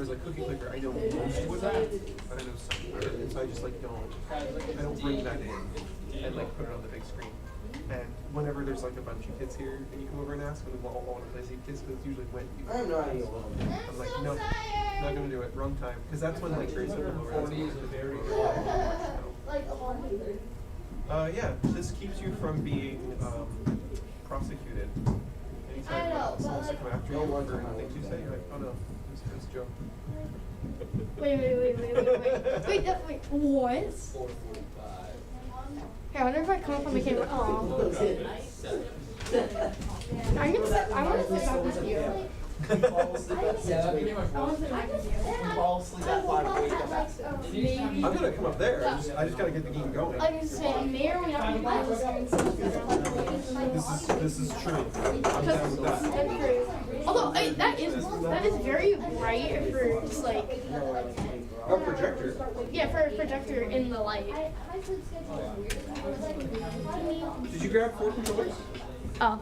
Whereas like Cookie Clicker, I know most would that, but I know some wouldn't, and so I just like I don't bring that in and like put it on the big screen. And whenever there's like a bunch of kids here and you come over and ask when we all want to play Save Kids, because it's usually when you. I have no idea. I'm like, no, not gonna do it. Wrong time, because that's when like very simple over. That's when the very. Yeah, this keeps you from being prosecuted. Anytime someone wants to come after you for things you say, you're like, oh no, it's a joke. Wait, what? Hey, I wonder if I come up on the camera. Aw. I want to sit back with you. Fall asleep at 6. Fall asleep at 5. Wake up at 7. I'm gonna come up there. I just gotta get the game going. I was saying, may or may not be live. This is true. I'm down with that. Although that is very bright for just like A projector. yeah, for a projector in the light. Did you grab 4 controllers? Oh.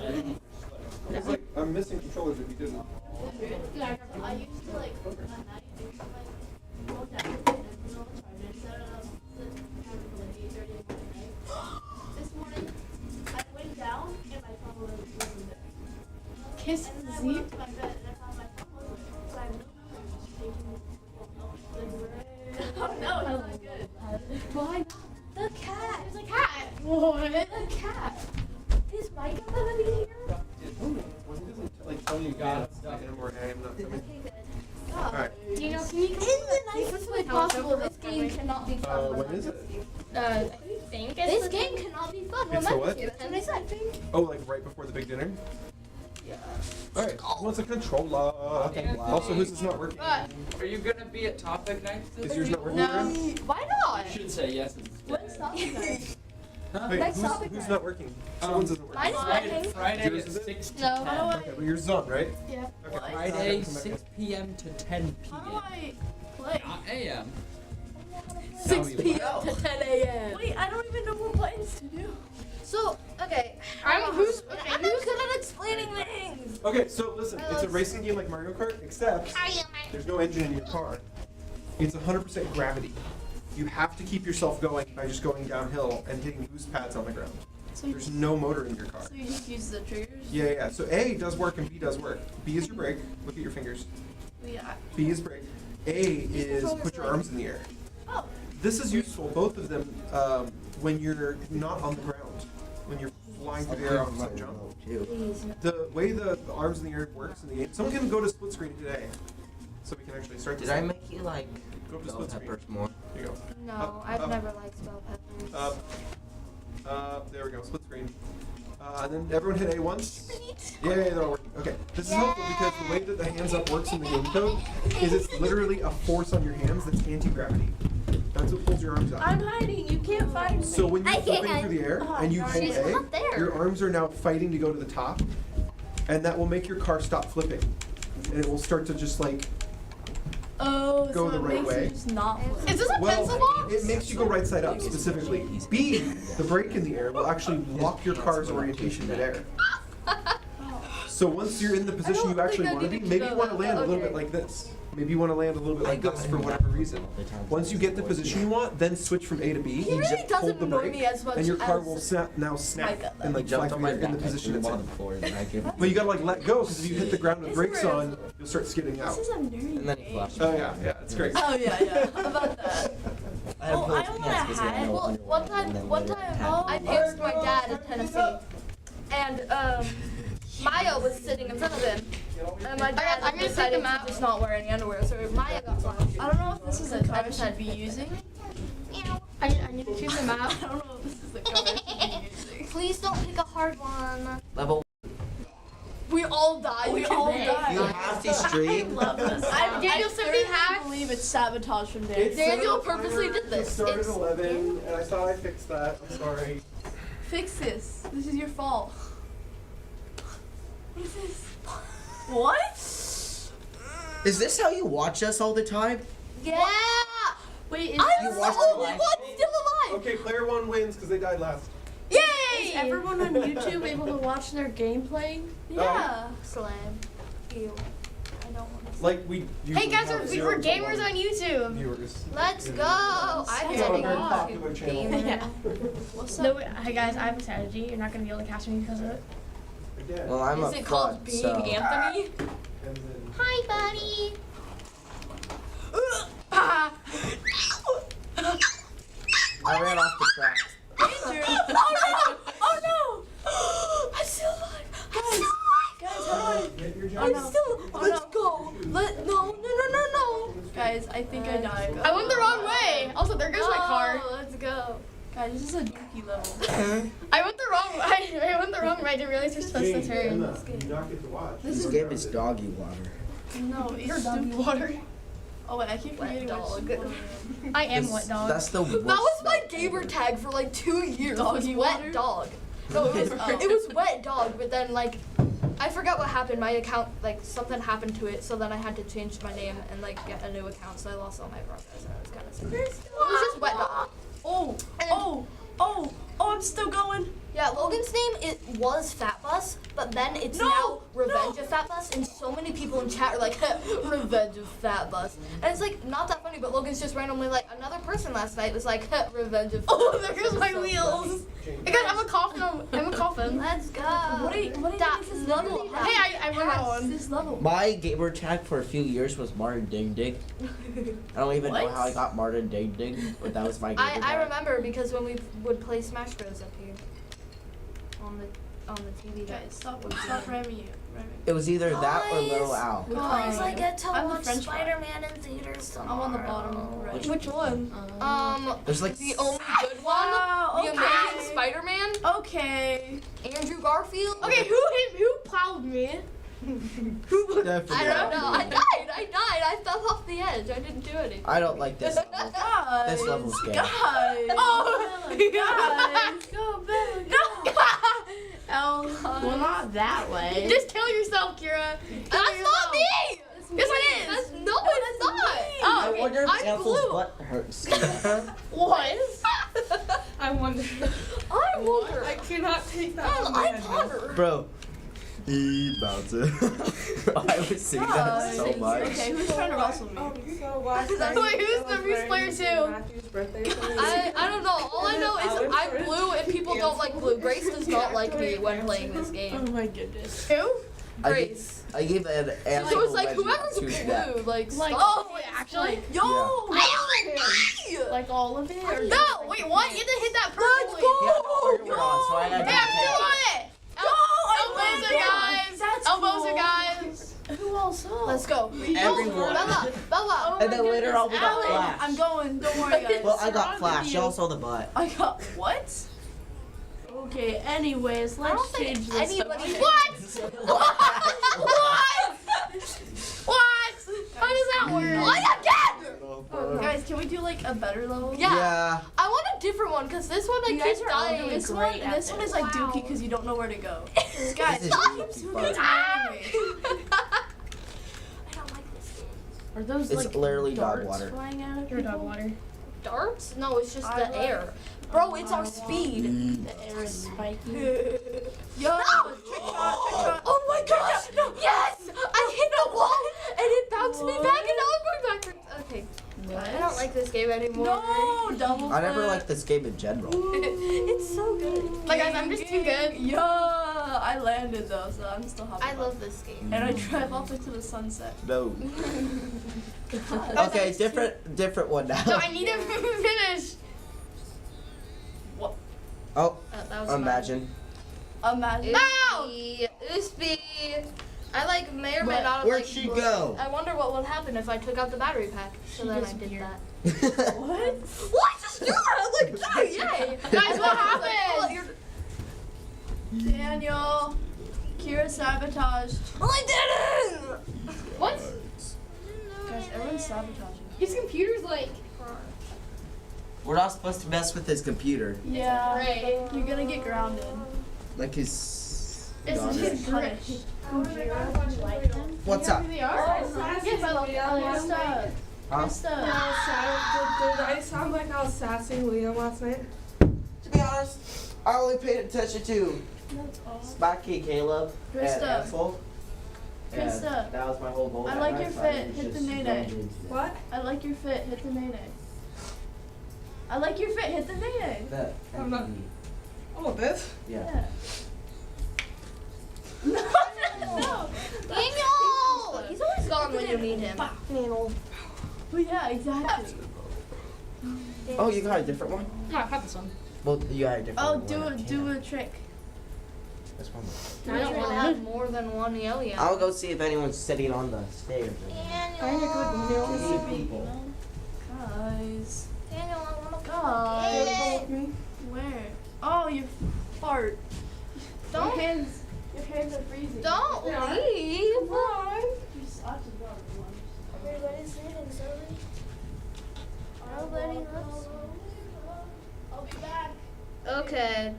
It's like I'm missing controllers if you didn't. I used to like this morning I went down and my phone wasn't there. Kiss And then I Z. went up to my bed and I found my phone wasn't there. So I moved oh no, it's not good. Why? The cat. There's a cat. What? The cat. Is Micah gonna be here? Like tell you God I am or I am not coming. Alright. Do you know? Can you come? In the nicest way possible, this game cannot be fun. When is it? I think This game cannot be fun. It's the what? That's what I said. Oh, like right before the big dinner? Yeah. Alright, who wants a controller? Also, whose is not working? Are you gonna be at topic night? Is yours not working? No. Aaron? Why not? You should say yes. When's topic night? Wait, Next topic who's night. not working? Someone's isn't working. Mine is working. Friday Yours at is it? 6 to No. 10. Okay, but yours is on, right? Yeah. Okay. Friday 6 p.m. to 10 How do p.m. I play? Not a.m. 6 p.m. to 10 a.m. Wait, I don't even know what buttons to do. So, okay. I'm who's I'm not good at explaining things. Okay, so listen, it's a racing game like Mario Kart, except there's no engine in your car. It's 100% gravity. You have to keep yourself going by just going downhill and hitting boost pads on the ground. There's no motor in your car. So you just use the triggers? Yeah. So A does work and B does work. B is your brake. Look at your fingers. Yeah. B is brake. A is put your arms in the air. Oh. This is useful, both of them, when you're not on the ground. When you're flying through the air off some jump. The way the arms in the air works in the game. Someone can go to split screen today, so we can actually start this. Did I make you like Go up to bell split screen. peppers more? Here you go. No, I've never liked bell peppers. There we go, split screen. And then everyone hit A once. Yeah, they're all working. Okay, this is helpful because the way that the hands up works in the game code is it's literally a force on your hands that's anti-gravity. That's what pulls your arms out. I'm hiding. You can't find me. So when you're I flipping can't. through the air and you hold She's A, not there. your arms are now fighting to go to the top, and that will make your car stop flipping, and it will start to just like Oh, go so the it right makes way. you just not Is this a pencil box? It makes you go right side up specifically. B, the brake in the air, will actually lock your car's orientation midair. So once you're in the position you actually want to be, maybe you want to land a little bit like this. Maybe you want to land a little bit like this for whatever reason. Once you get the position you want, then switch from A to B. He really hold doesn't the annoy brake, me as much and your car as will snap Micah. and like fly through the air in the position it's in. Floor, and I give But you gotta like let go because if you hit the ground with brakes on, you'll start skidding out. This is a nerdy. and then he flashed. Oh yeah, it's great. Oh yeah. How about that? I had Oh, pulled I want a pants because they hat. know Well, underwear, one and time, then one later time, had I passed my dad in Tennessee, and Maya was sitting in front of him, and my dad I'm gonna decided take them to out. just not wear any underwear, so Maya got one. I don't know if this is a car I should be using. I need to choose them out. I don't know if this is the car I should be using. Please don't pick a hard one. level. We all died. We all died. You have to stream. love this. Daniel said we I had- believe it's sabotage from Daniel. Daniel purposely did this. It started It's- 11, and I thought I fixed that. I'm sorry. Fix this. This is your fault. What is this? What? Is this how you watch us all the time? Yeah. Wait, I'm You the watched only the live one stream? still alive. Okay, player 1 wins because they died last. Yay! is everyone on YouTube able to watch their gameplay? Yeah. Slam. Ew. I don't want to. Like we. Hey guys, have we're 0 to gamers 1 on YouTube. Viewers. Let's go. I'm It's not a getting very off. popular channel. Yeah. What's up? No, hey guys, I have a strategy. You're not gonna be able to catch me because of it. Again. Well, I'm Is up it called front, being so. Anthony? And then Hi, buddy. I ran off the track. Danger! Oh no! Oh no! I'm still alive! Guys, how do I? get your I'm job. still. Let's go. No. Guys, I think I died. I went the wrong way. Also, there goes my car. Let's go. Guys, this is a dookie level. I went the wrong way. I went the wrong way. I didn't realize you're supposed to James, turn. Emma, you do not get to watch. This game is doggy water. No, You're it's doggy stupid. water. Oh wait, I keep forgetting dog. which one. I am This- wet dog. That's the worst. That was my smell gamer ever. tag for like 2 years. Doggy It was water? wet dog. No, it was wet dog, but then like I forgot what happened. My account, like something happened to it, so then I had to change my name and like get a new account. So I lost all my progress, and it was kind of sad. It was just wet dog. Oh, I'm still going. Yeah, Logan's name it was Fat Bus, but then it's now Revenge of Fat Bus, and so many people in chat are like, Revenge of Fat Bus. And it's like not that funny, but Logan's just randomly like, another person last night was like, Revenge of Fat Oh, Bus. there goes my So wheels. funny. Hey guys, I'm a coffin. I'm a coffin. Let's go. What do you That think is level? Hey, I won that one. This level. My gamer tag for a few years was Martin Ding Ding. I don't even know What? how I got Martin Ding Ding, but that was my gamer tag. I remember because when we would play Smash Bros up here on the TV. Guys, stop ramming you. It was either that or Guys. Little Owl. Guys, I get to I'm the watch French fry. Spider-Man in theaters tomorrow. I'm on the bottom right. Which one? There's like The only good one, Wow, the okay. Amazing Spider-Man, Okay. Andrew Garfield. Okay, who plowed me? Definitely. I don't know. I died. I fell off the edge. I didn't do anything. I don't like this level. Guys. This level's scary. Guys. Oh, guys. Go back. No. Well, not that way. Just kill yourself, Kira. That's not me. Yes, it is. That's no, it's not. Oh, I okay. wonder if I'm Ansel's blue. butt hurts. What? I wonder. I wonder. I cannot take that. I wonder. Bro. He bounced I was singing that so much. Okay, who's trying to wrestle me? So last night, Wait, who's it the was Bruce player too? Matthew's birthday. I don't know. All I know is I'm blue and people don't like blue. Grace does not like me when playing this game. Oh my goodness. Who? Grace. I gave an Ansel So it's like legend whoever's to that. blue, like Like, stop. oh, wait, actually? Yo, Like all of it? Or no, wait, what? You didn't hit that purple. He had the hardware on, so I had Hey, to I'm still on it! Elbows are guys! That's Elbows cool. are guys! Who else? Let's go. Everyone. Bella. And then later on we got Alan, Flash. I'm going, don't worry guys. Well, I got Surrounded Flash. you. Y'all saw the butt. I got what? Okay, anyways, I don't let's think change this. anybody. What? What? How does that work? What again? Guys, can we do like a better level? Yeah. I want a different one because this one I You guys keep are all dying. doing This great. one, This one is like dookie because you don't know where to go. Guys, This is stop. easy Who fun. keeps ramming me? I don't like this game. Are those It's like literally dog darts water. flying out of Your dog people? water. Darts? No, it's just I the like- air. Bro, it's our speed. The air is spiky. Yo! Trick shot. Oh my gosh! Yes! I hit the wall and it bounced me back and now I'm going backwards. Okay. I don't like this game anymore. No, double I never flip. liked this game in general. It's so good. Like guys, I'm just too good. Yeah, I landed though, so I'm still happy. I love this game. And I drive off into the sunset. No. Okay, different one now. No, I need to finish. What? Oh, That was imagine. Imagine. Uspy. I like may or may not have Where'd like she blue. go? I wonder what would happen if I took out the battery pack. So She then I did disappeared. that. What? What? Just do that! Like, yay! Guys, what Like, happened? Daniel, Kira sabotaged. I didn't! What? Guys, everyone's sabotaging. His computer's like. We're not supposed to mess with his computer. Yeah. Right. You're gonna get grounded. Like his It's daughter. just Punished. What's up? They are? Yes, I love Krista. Huh? Krista. Did I sound like I was sassing Liam last night? To be honest, I only paid attention to That's awesome. Sparky, Caleb, and Krista. Ansel. Krista, That was my whole goal. I like your fit. Hit the nay-nay. What? I like your fit. Hit the nay-nay. I like your fit. Hit the nay-nay. That. I'm not- Oh, this? Yeah. No. Daniel! He's always gone when you need him. Well, yeah, exactly. Oh, you got a different one? No, I have this one. Well, you got a different Oh, one. do a trick. This one. I don't want to have more than one yo-yo. I'll go see if anyone's sitting on the stairs. Daniel! People. Guys. Daniel, I want to Guys. Where? Oh, you fart. Don't- Your hands are freezing. Don't leave! You such a dog. Everybody's sitting, sorry. Nobody looks. I'll be back. Okay.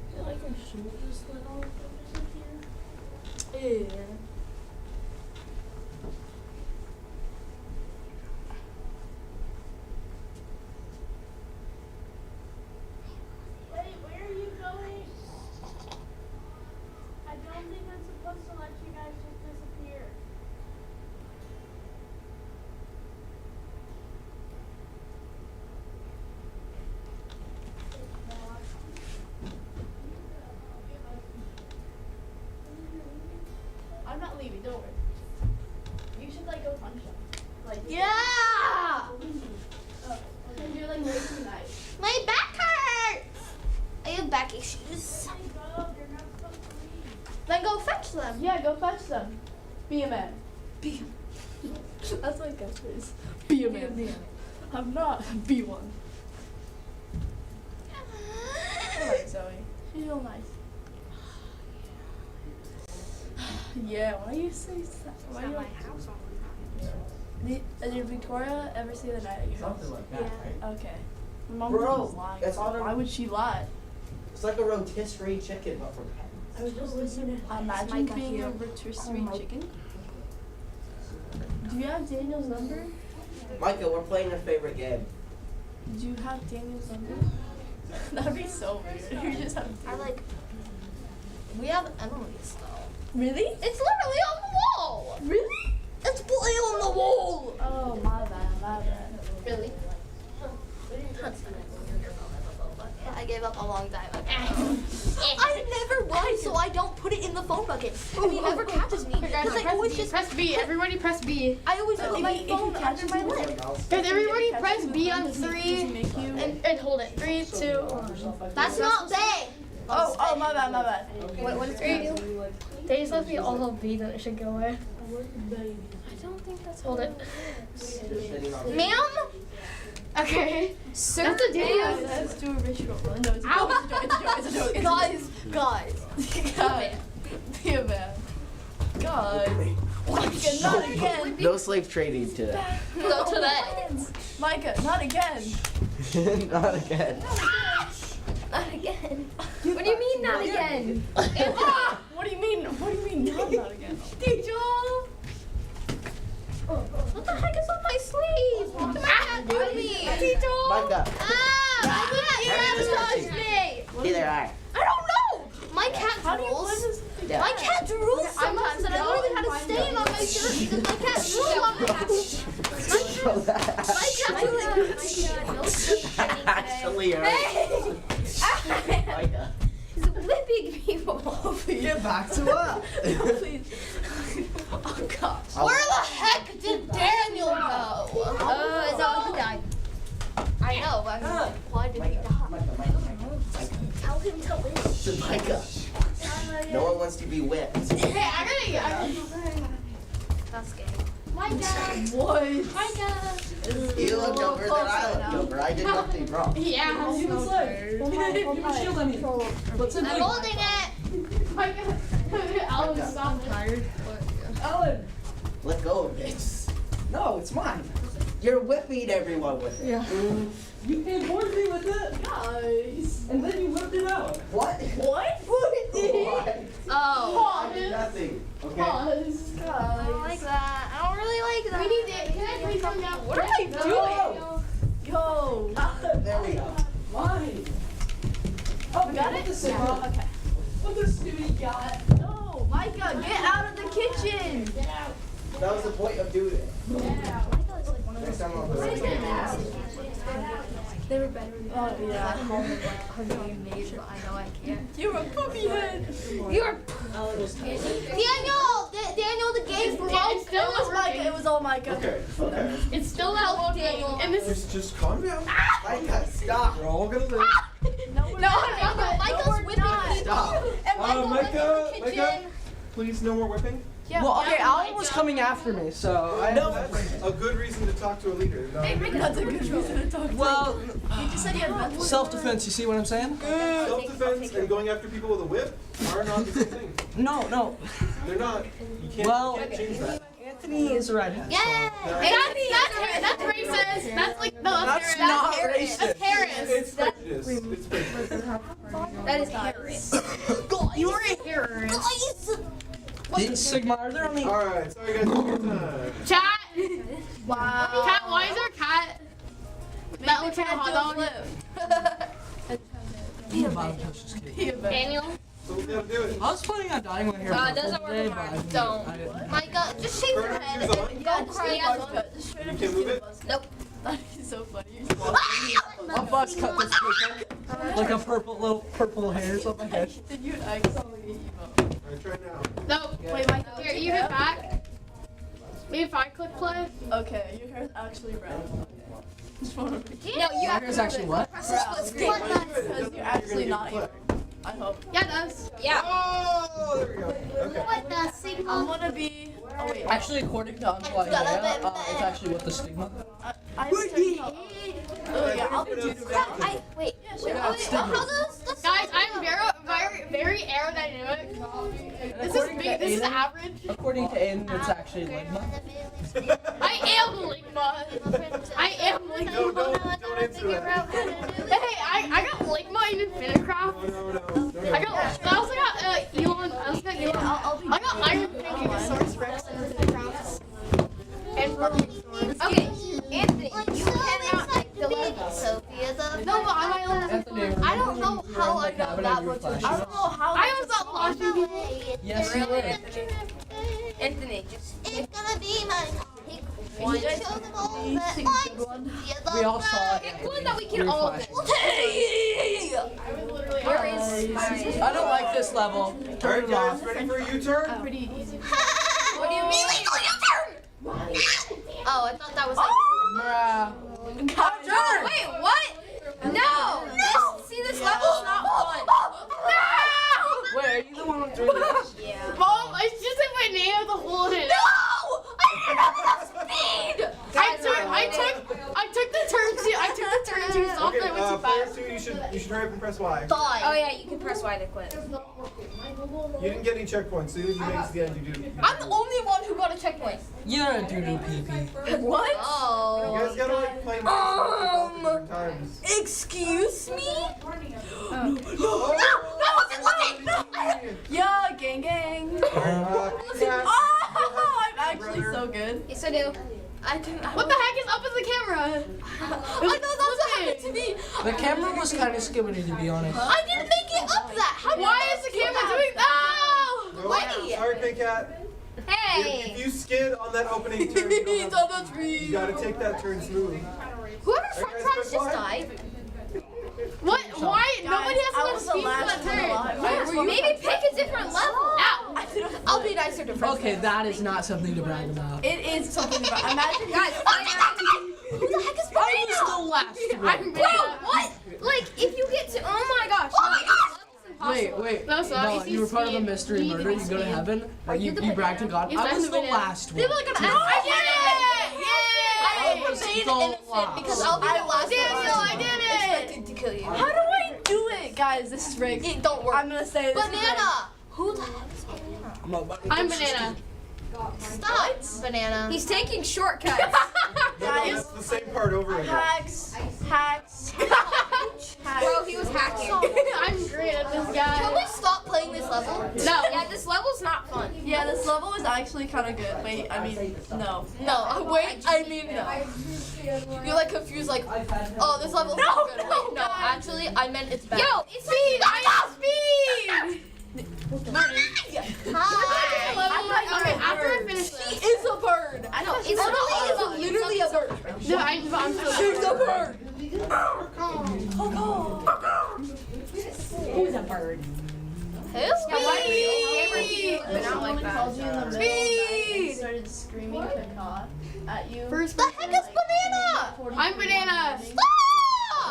I feel like your shoulders let all of them disappear. Yeah. Wait, where are you going? I don't think I'm supposed to let you guys just disappear. I'm not leaving, don't worry. You should like go punch them. Like Yeah! and you're like way too nice. My back hurts! I have back issues. Hey, bro, you're not supposed to leave. Then go fetch them. Yeah, go fetch them. Be a man. That's my catchphrase. Be a man. I'm not. Be one. I like Zoe. She's real nice. Yeah, why do you say that? Why do you like house all the time. Did Victoria ever see the night at your house? Something like that, right? Okay. My mom Bro, was lying. it's on her- Why would she lie? It's like a rotisserie chicken, but for pets. I was just listening. Imagine being a rotisserie chicken. Do you have Daniel's number? Micah, we're playing your favorite game. Do you have Daniel's number? That'd be so weird. You just have. I like. We have Emily's though. Really? It's literally on the wall! Really? It's fully on the wall! Oh my bad, my bad. Really? I gave up a long time ago. I never run, so I don't put it in the phone bucket. And he never catches me. Because I always just press B. Everybody press B. I always put my If you phone catch under my me, lip. Guys, everybody press B on Does he 3 make you? and hold it. 3, 2, 1. That's not big. Oh, my bad, my bad. What is 3? They supposed to be all of B, then it should go away. I don't think that's Hold it. Ma'am? Okay. Sir? That's a Yeah, dance. let's do a ritual. No, it's a joke, it's a joke, it's a joke, it's a joke. Guys. God. Be a man. God. Micah, not again. No slave trading today. No today. Micah, not again. Not again. Not again. What do you mean not again? What do you mean? What do you mean not again? Teacher! What the heck is on my sleeve? What did my cat do to me? Teacher! Micah. Ah! My cat sabotaged me! Neither I. I don't know! My cat How do you drools. put this Yeah. My cat drools sometimes, and I literally had a stain on my shirt because my cat drooled on me. Show that. My cat drooling. Actually, Hey! Micah. He's whipping people. Get back to what? Please. Oh gosh. Where the heck did Daniel go? Is that what he died? I know, but I'm like, why did he die? Tell him to leave. Micah. No one wants to be whipped. Hey, I gotta That's gay. What? You look younger than I look younger. I did nothing wrong. Yeah. Hold my shield on me. What's I'm holding it. Alan, stop. Tired. Alan! Let go of it. No, it's mine. You're whipping everyone with it. Yeah. You bored me with it, Guys. and then you whipped it out. What? What? What? Oh. I did nothing. Okay. Pause. I don't like that. I don't really like that. We need it. Can I play something out? What am I doing? Yo. There we go. Mine. Oh, Got it? What the Okay. What the stupid got? No, my Micah, get out of the kitchen. That was the point of doing it. Next time I'll do it. They were better than Oh yeah. her name made, but I know I can't. You're a poopy head. You're Daniel the game broke. It was Micah. It was all Micah. Okay, okay. It's still not working. Daniel. And this is Just calm down. Micah, stop. We're all gonna live. No, we're not. Michael's we're whipping not. people. And Michael went Micah, in the Micah, kitchen. please no more whipping. Yeah, Well, okay, yeah, Alan was coming after me, so I. No, that's a good reason to talk to a leader. No. That's a good reason to talk to. Well, You just said you had mental. self-defense. You see what I'm saying? Self-defense and going after people with a whip are not the same thing. No. They're not. You can't, Well- you can't change that. Anthony is a redhead. Yeah. that's racist. That's like no, That's that's not Harris. racist. That's Harris. It's prejudice. It's prejudice. That is Harris. You are a terrorist. Hey, Sigma, are there any? Alright, sorry guys, it's your time. Chat. Wow. Cat. Why is there a cat? That looks like a hot dog. Daniel. So we gotta do it. I was planning on dyeing my hair purple It doesn't work today, with but I mine. didn't. Don't. I didn't. Micah, just shave your Burn head shoes on. and Yeah, go just cry. straight buzz cut. Just straight up You just can't move get a it? buzz cut. Nope. That is so funny. You just walk in. I'll buzz cut this quick, like a little purple hairs on my head. Did you actually emote? Alright, try now. No. Wait, Micah. Here, you hit back. Maybe if I click play. Okay, your hair's actually brown. Just wanna be. No, you My have hair's actually what? Press the split screen. Because you're actually not here. I hope. Yeah, it does. Oh, there we go. Okay. What the signal? I'm gonna be. Oh wait. Actually, according to Isaiah, it's actually what the stigma. I'm starting to. Oh yeah, I'll be dude around. Wait. Yeah, it's stigma. How does the Guys, I'm very aerodynamic. This is big. This is average. According to Aiden, it's actually ligma. I am Ligma. I am No, Ligma. don't answer that. Hey, I got Ligma in Infinitecraft. No. I also got Elon. I also got Elon. I got Iron Thinking Source Rex in Infinitecraft. And Okay, Anthony, you cannot pick the level. Sophia the. no, but I'm my own. Anthony, I don't know how I know that much. I don't know how. I was not watching people. Yes, you were. Anthony, it's gonna be my pick One. one. Show them all You that think I good one? We all saw it. Pick one that we can all pick. Where is? I don't like this level. Turn Alright it guys, off. ready for a U-turn? Pretty easy. What do you mean? Oh, I thought that was like. Bruh. Wait, what? No! See, this level's not fun. No! Wait, are you the one who threw this? Yeah. Mom, I just hit my name with a hole in it. No! I didn't have enough speed! I took the turn twos off Okay, and I went too player fast. 2, you should hurry up and press Y. Die. Oh yeah, you can press Y to quit. You didn't get any checkpoints, so even if you make it to the end, you do. I'm the only one who got a checkpoint. You're a doo-doo pee-pee. What? You Oh. guys gotta like play different times. Excuse me? Oh, That wasn't looking! Yeah, gang gang. Oh, I'm actually so good. Yes, I do. I didn't. What the heck is up with the camera? I know that's what happened to me. The camera was kind of skibbity, to be honest. I didn't make it up that. How did Why is the camera doing that? No, Wait. sorry, Pink Cat. If Hey. you skid on that opening turn, you, He's don't have on a tree. you gotta take that turn smooth. Whoever front guys, tracks press just Y. died. What? Why? Nobody has I enough was the speed for last that one turn. alive. I just want- Maybe pick a different level. Ow. I'll be nicer to friends. Okay, that is not something to brag about. It is something about. Imagine Guys, who the heck is I was Banana? the last I'm one. bro. What? Like if you get to oh my gosh. Oh my gosh! Wait. No, it's not. Bella, It's you were part of a speed. mystery You need to murder. be You go to speed. heaven. You the brag to God. Yes, I I'm was the the banana. last one. They were like, I did it! Yay! I was remain the innocent last. because I'll be the last Daniel, one. I did it! Expected to kill you. How do I do it, guys? This is rigged. It don't work. I'm gonna say this. Is rigged. Banana. Who the heck is Banana? I'm banana. Stop, Banana. He's taking shortcuts. No, it's the same part over again. Hacks. Hacks. Bro, he was hacking. I'm great at this Can guy. we stop playing this level? No. Yeah, this level's not fun. Yeah, this level is actually kind of good. Wait, I mean, no. No, wait, I mean no. You're like confused, like, oh, this level's not good. Wait, no, actually, I meant it's bad. Yo, it's Speed! I got speed! Okay, after I finish She this. is a bird. I know, it's Emily is literally a bird. No, I'm still She's a bird. Who's a bird? Who's But not like that. Called you in the middle of the night and started screaming caca at you. First, The heck is banana? I'm banana.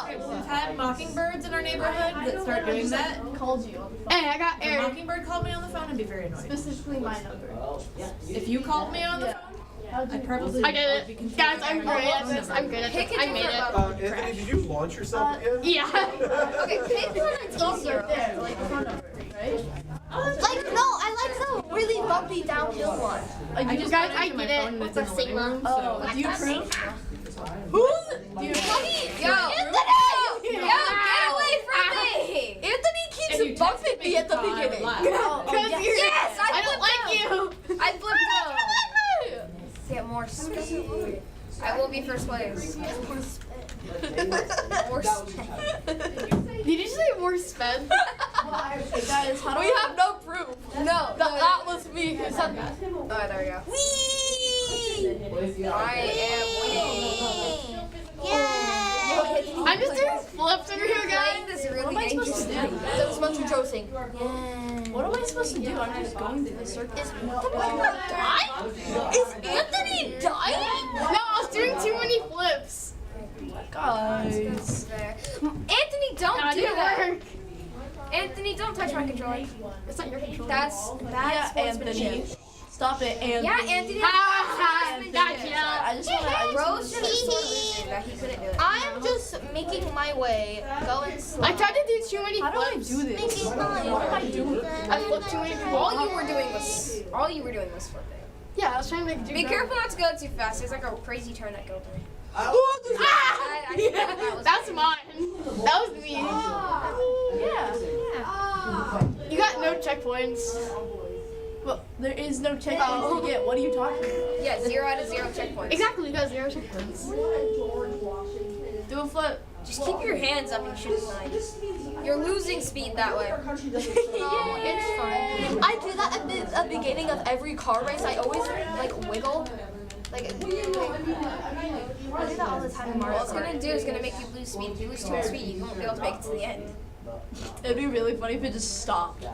We've had mockingbirds in our neighborhood that start doing that. Called you on the phone. Hey, I got A air. mockingbird called me on the phone and be very annoyed. Specifically my number. If you called me on the Yeah. phone, How'd you I probably I did would be it. confused. Guys, I'm great at this. I'm good at this. I made it. Anthony, did you launch yourself again? Yeah. Okay, pick one that's easier. right there, like the phone number, right? Like, no, I like the really bumpy downhill one. I just Guys, went I into my did phone it and with it's the in the living Sigma. room, Oh, so do you approve? Who's? Do you Yo, Anthony! yo, get away from me! Anthony keeps bumping me at the beginning. Because you're. Yes, I don't like you. I flipped out. Get more speed. I will be first place. More speed. Did you say more sped? Guys, how do We have no proof. No, That was me who said that. Oh, there we go. Whee! I am winning. Yay! I'm just doing flips over here, Playing guys. this really dangerous game. That was much rejoicing. What am I supposed to do? I'm just going through the circle. Is Anthony dying? Is Anthony dying? No, I was doing too many flips. Guys. Anthony, don't That do didn't that. work. Anthony, don't touch my controller. It's not your control. That's Yeah, sportsmanship. Anthony. Stop it, Anthony. Yeah, Anthony. Gotcha. I just want Rose should have sore loser that he couldn't do it. I'm just making my way, going slow. I tried to do too many How do I flips. do this? Making my What am I doing? I flipped too many people. All you were doing was flipping. Yeah, I was trying to make Be careful not to go too fast. There's like a crazy turn that goes through. Ah! I think that was That's mine. That was me. Yeah. You got no checkpoints. Well, there is no checkpoints to get. What are you talking about? Yeah, 0 out of 0 checkpoints. Exactly, you got 0 checkpoints. Do a flip. Just keep your hands up and shoot a sign. You're losing speed that way. No, it's fine. I do that at the beginning of every car race. I always like wiggle. Like, I do that all the time in Mario All it's Kart. gonna do is gonna make you lose speed. If you lose too much speed, you won't be able to make it to the end. It'd be really funny if it just stopped.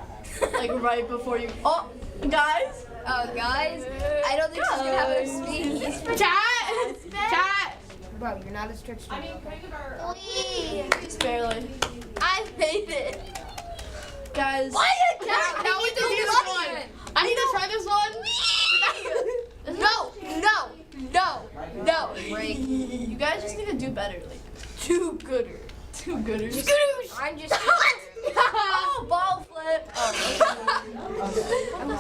Like right before you. Oh, guys. Oh, guys, I don't think she's gonna have enough speed. Chat! Bro, you're not a stretch. Whee! Just barely. I made it. Guys. Why again? Now we need to do this one. I need to try this one. No. Break. You guys just need to do better. Like, Too gooder. two gooders. I'm just. Oh, ball flip.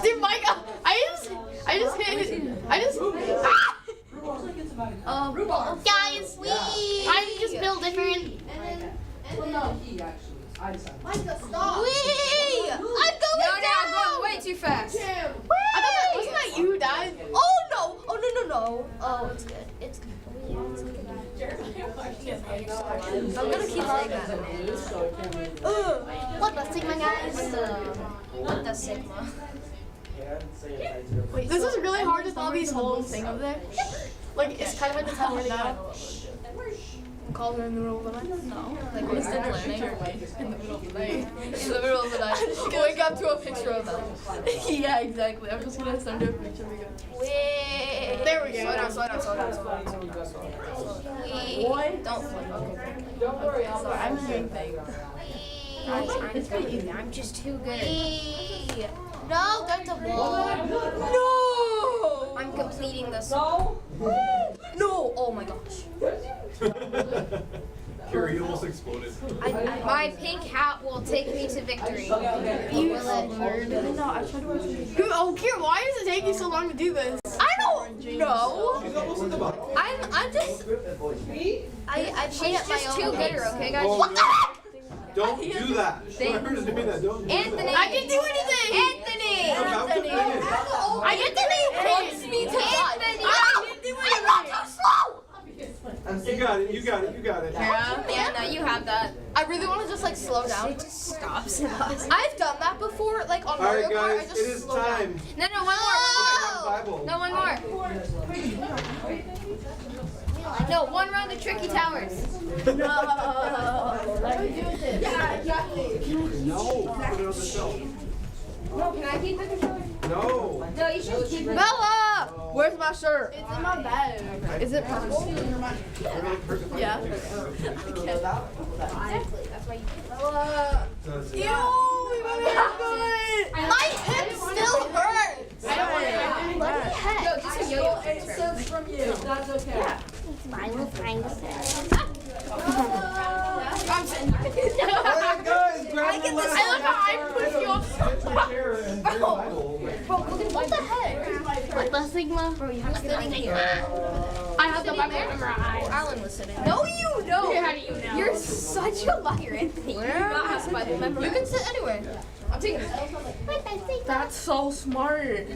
Dude, Mike, I just hit. Guys, I'm just built different. Whee! I'm going No, down. I'm going way too fast. I thought that wasn't that you, Dad. Oh no! Oh, it's good. It's good. I'm gonna keep saying that. What the Sigma, guys? What the Sigma? Wait, this is really hard with all these holes thing over there. Like, it's kind of hard to tell where to go. Call her in the middle of the night? No. Like instant learning. In the middle of the night. In the middle of the night. Wake up to a picture of them. Yeah, exactly. I'm just gonna send her a picture. Wait. There we go. Slow down. Boy. Don't flip. Okay. Don't worry, I'm doing things. I'm just too good. Wee. No, that's a wall. No. I'm completing this. No. Oh my gosh. Curie almost exploded. My pink hat will take me to victory. No, I tried to watch it. Oh, Kira, why does it take you so long to do this? I don't know. She's almost at the bottom. I'm just. I play at my She's own too pace. good, okay, guys? Oh, What the heck? Don't do that. Whoever's doing that, don't do Anthony! that. I didn't do anything! Anthony! I'm about to finish. Anthony wants me to die. Anthony! I didn't do anything. I'm not too slow. You got it. Yeah, no, you have that. I I really want to just like slow down. Stops us. I've done that before, like on All right, Mario Kart. I guys, just it is slow time. down. No, one more. Bible. No, one more. No, one round of Tricky Towers. No. What are we doing this? Yeah, exactly. No. Put it on the shelf. No, can I keep the controller? No. No, you should keep it. Bella! Where's my shirt? It's in my bag. Is it purple? Yeah. Exactly. That's why you keep it. Bella! My hip still hurts. I don't want to. What the heck? No, just a yo-yo. It says from you. That's okay. Mine will find it. Alright, guys, grab the last. I love how I put you on. Bro, What the heck? What the Sigma? Bro, you have to think here. I have the Bible memorized. Alan was sitting. No, you don't. How do you know? You're such a liar, Anthony. You do not have the Bible You memorized. can sit anywhere. I'm taking it. That's so smart.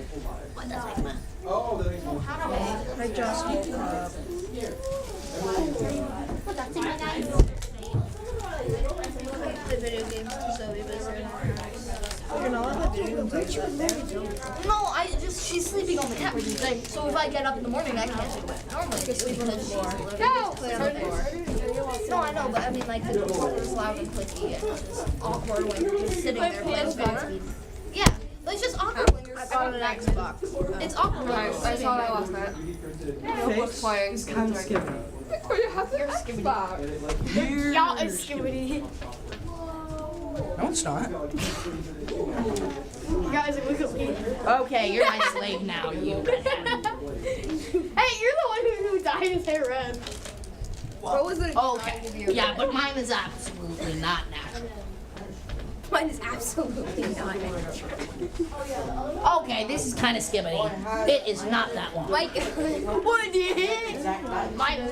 Oh, that makes more I just woke up. What that Sigma, guys? The video games are so No, she's sleeping on the couch. So if I get up in the morning, I can't do it. Normally, I sleep on the floor. No, I know, but I mean, like, the door is loud and clicky, and it's just awkward when you're just sitting there playing sports. Yeah, but it's just awkward when you're sitting an Xbox. It's awkward when you're I sitting saw that there. last night. Face is kind of skippy. Y'all is skibbity. No, it's not. Guys, look at me. Okay, you're my slave now, you. Hey, you're the one who dyed his hair red. What was it? Okay. Yeah, but mine is absolutely not natural. Mine is absolutely not. Okay, this is kind of skibbity. It is not that one. Like, What did it? Mine.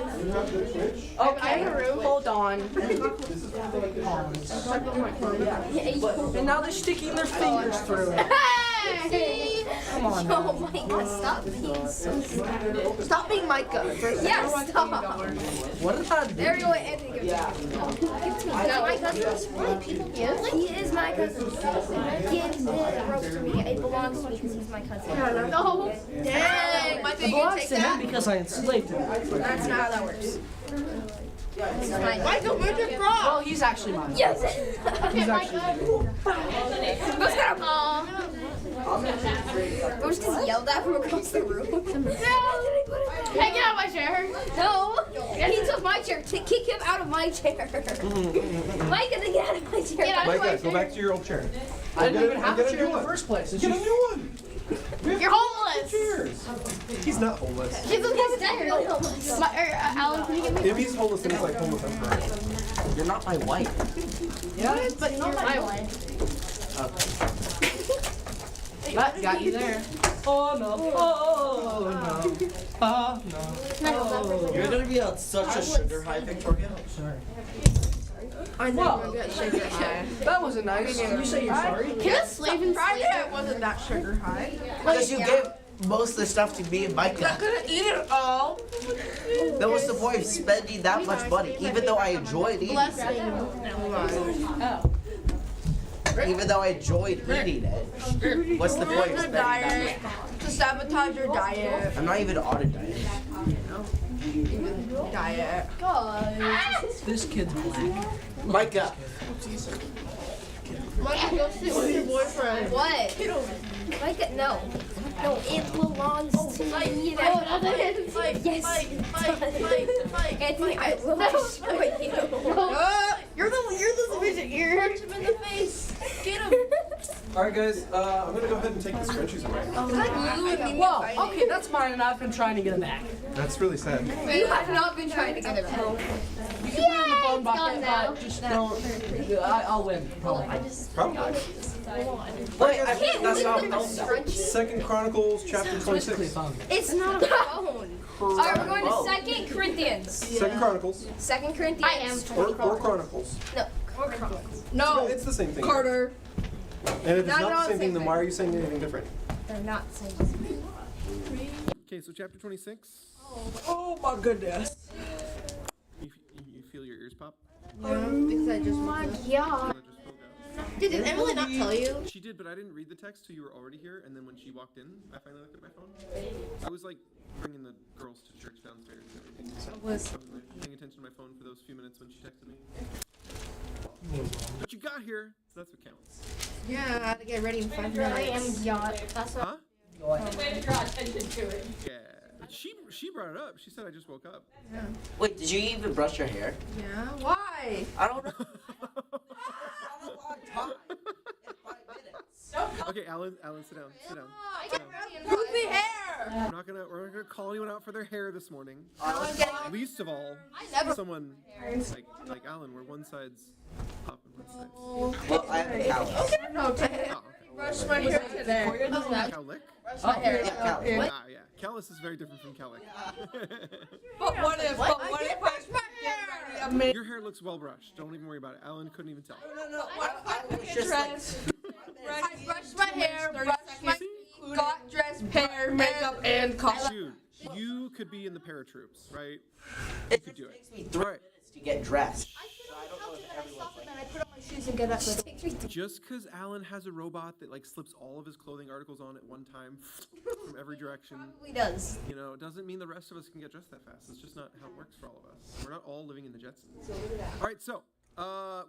Okay, hold on. And now they're sticking their fingers through it. hey! Come on now. Oh my god, stop being so stupid. Stop being Micah. Yeah, stop. What did I do? There you go, Anthony. Give it to me. No, my cousin. Really, people give? He is my cousin. Give the rope to me. It belongs to me because he's my cousin. No. Dang, my It thing, you belongs take to him that? because I enslaved him. That's not how that works. This is mine. Michael, where's your frog? Well, he's actually mine. Yes. He's actually Let's get him. Rose just yelled at from across the room. Hey, get out of my chair. No, he took my chair. Kick him out of my chair. Micah, then get out of my chair. Get out of my Micah, go chair. back to your old chair. I didn't even have a chair in the first place. It's Get a just- new one. You're homeless. Cheers. He's not homeless. He's definitely homeless. Alan, can you give me? If he's homeless, then he's like homeless on Friday. You're not my wife. Yeah, But you're my wife. that got you there. Oh no. Oh no. Oh no. You're gonna be on such a sugar high, Victoria. Sorry. I know. That wasn't nice. You say you're sorry? Can a slave and Friday it wasn't that sugar high. Because you gave most of the stuff to me and Micah. Couldn't eat it all. That was the point of spending that much money, even though I enjoyed eating it. Even though I enjoyed eating it. What's the point of spending that Diet. To sabotage your diet. much? I'm not even on a diet. Diet. This kid's black. Micah. Micah, go sit with your boyfriend. What? Micah, no. No, it belongs to me. Oh, no, Yes. Anthony, I will destroy you. You're the midget. You're Punch him in the face. Get him. Alright, guys, I'm gonna go ahead and take the scrunchies away. Well, okay, that's mine, and I've been trying to get it back. That's really sad. You have not been trying to get it back. You can put it in the phone bucket, but just don't. I'll win. Probably. Probably. Wait, I think Can't that's leave not them phone. Second Chronicles, chapter 26. It's not a phone. Alright, we're going to 2 Corinthians. Second Chronicles. 2 Corinthians. I am. Or Chronicles. No, or Chronicles. no. It's the same thing. Carter. And if it's Not not all the the same thing, same then why are you saying anything different? They're not the same. Okay, so chapter 26. Oh my goodness. You feel your ears ears pop? Because I just My Did God. that just poke out? did Emily not tell you? She did, but I didn't read the text till you were already here, and then when she walked in, I finally looked at my phone. I was like bringing the girls to church downstairs and everything. So I wasn't like, paying attention to my phone for those few minutes when she texted me. But you got here, so that's what counts. Yeah, I had to get ready in 5 I am minutes. yacht. That's what. Huh? Way to draw attention to it. Yeah. She brought it up. She said I just woke up. Wait, did you even brush your hair? Yeah. Why? I don't know. Not a long time. In 5 minutes. Okay, Alan, sit down. Sit down. I Sit get down. ready in 5 minutes. We're not gonna call anyone out for their hair this morning. Least of all, I never. someone like Alan, where one side's up and one side's. Well, I have a callus. Oh, okay. Brush my hair today. Cowlick? Brush my hair. Yeah, callus. Ah, yeah. Callus is very different from cowlick. But what if I get ready? Your hair looks well brushed. Don't even worry about it. Alan couldn't even tell. No. I was just like. I brushed my hair, brushed my teeth, got dressed, hair, makeup, and costume. Dude, you could be in the paratroops, right? It could do takes it. me 3 minutes to get dressed. I sit on the couch and then I stop and then I put on my shoes and get up. Just because Alan has a robot that like slips all of his clothing articles on at one time from every direction, Probably does. you know, doesn't mean the rest of us can get dressed that fast. It's just not how it works for all of us. We're not all living in the Jetsons. All right, so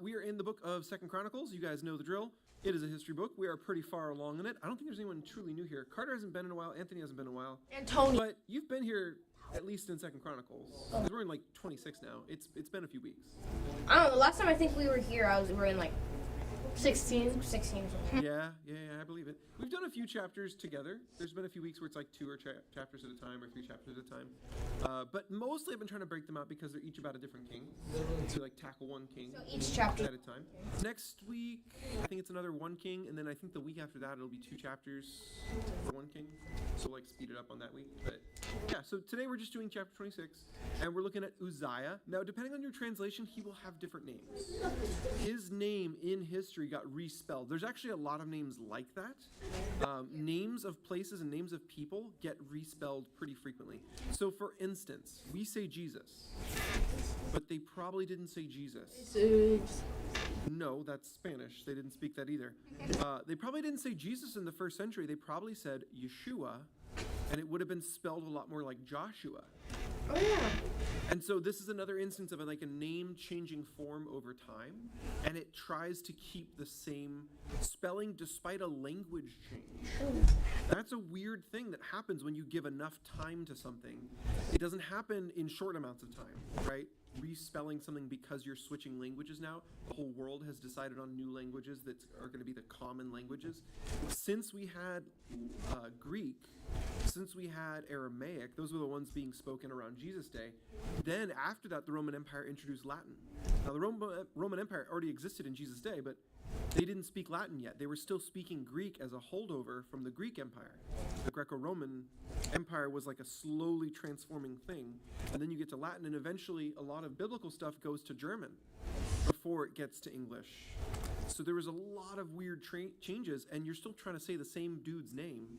we are in the book of 2nd Chronicles. You guys know the drill. It is a history book. We are pretty far along in it. I don't think there's anyone truly new here. Carter hasn't been in a while. Anthony hasn't been in a while. And Tony. But you've been here at least in 2nd Chronicles. 'Cause we're in like 26 now. It's been a few weeks. I don't know. The last time I think we were here, we were in like 16 or something. Yeah, I believe it. We've done a few chapters together. There's been a few weeks where it's like 2 or chapters at a time or 3 chapters at a time. But mostly I've been trying to break them out because they're each about a different king. So like tackle one king So each chapter. at a time. Next week, I think it's another one king, and then I think the week after that it'll be 2 chapters for one king. So like speed it up on that week. But yeah, so today we're just doing chapter 26, and we're looking at Uzziah. Now, depending on your translation, he will have different names. His name in history got respelled. There's actually a lot of names like that. Names of places and names of people get respelled pretty frequently. So for instance, we say Jesus, but they probably didn't say Jesus. No, that's Spanish. They didn't speak that either. They probably didn't say Jesus in the 1st century. They probably said Yeshua, and it would have been spelled a lot more like Joshua. Oh yeah. And so this is another instance of a name changing form over time, and it tries to keep the same spelling despite a language change. That's a weird thing that happens when you give enough time to something. It doesn't happen in short amounts of time, right? Respelling something because you're switching languages now. The whole world has decided on new languages that are going to be the common languages. Since we had Greek, since we had Aramaic, those were the ones being spoken around Jesus' day. Then after that, the Roman Empire introduced Latin. Now the Roman Empire already existed in Jesus' day, but they didn't speak Latin yet. They were still speaking Greek as a holdover from the Greek Empire. The Greco-Roman Empire was like a slowly transforming thing. And then you get to Latin, and eventually a lot of biblical stuff goes to German before it gets to English. So there was a lot of weird changes, and you're still trying to say the same dude's name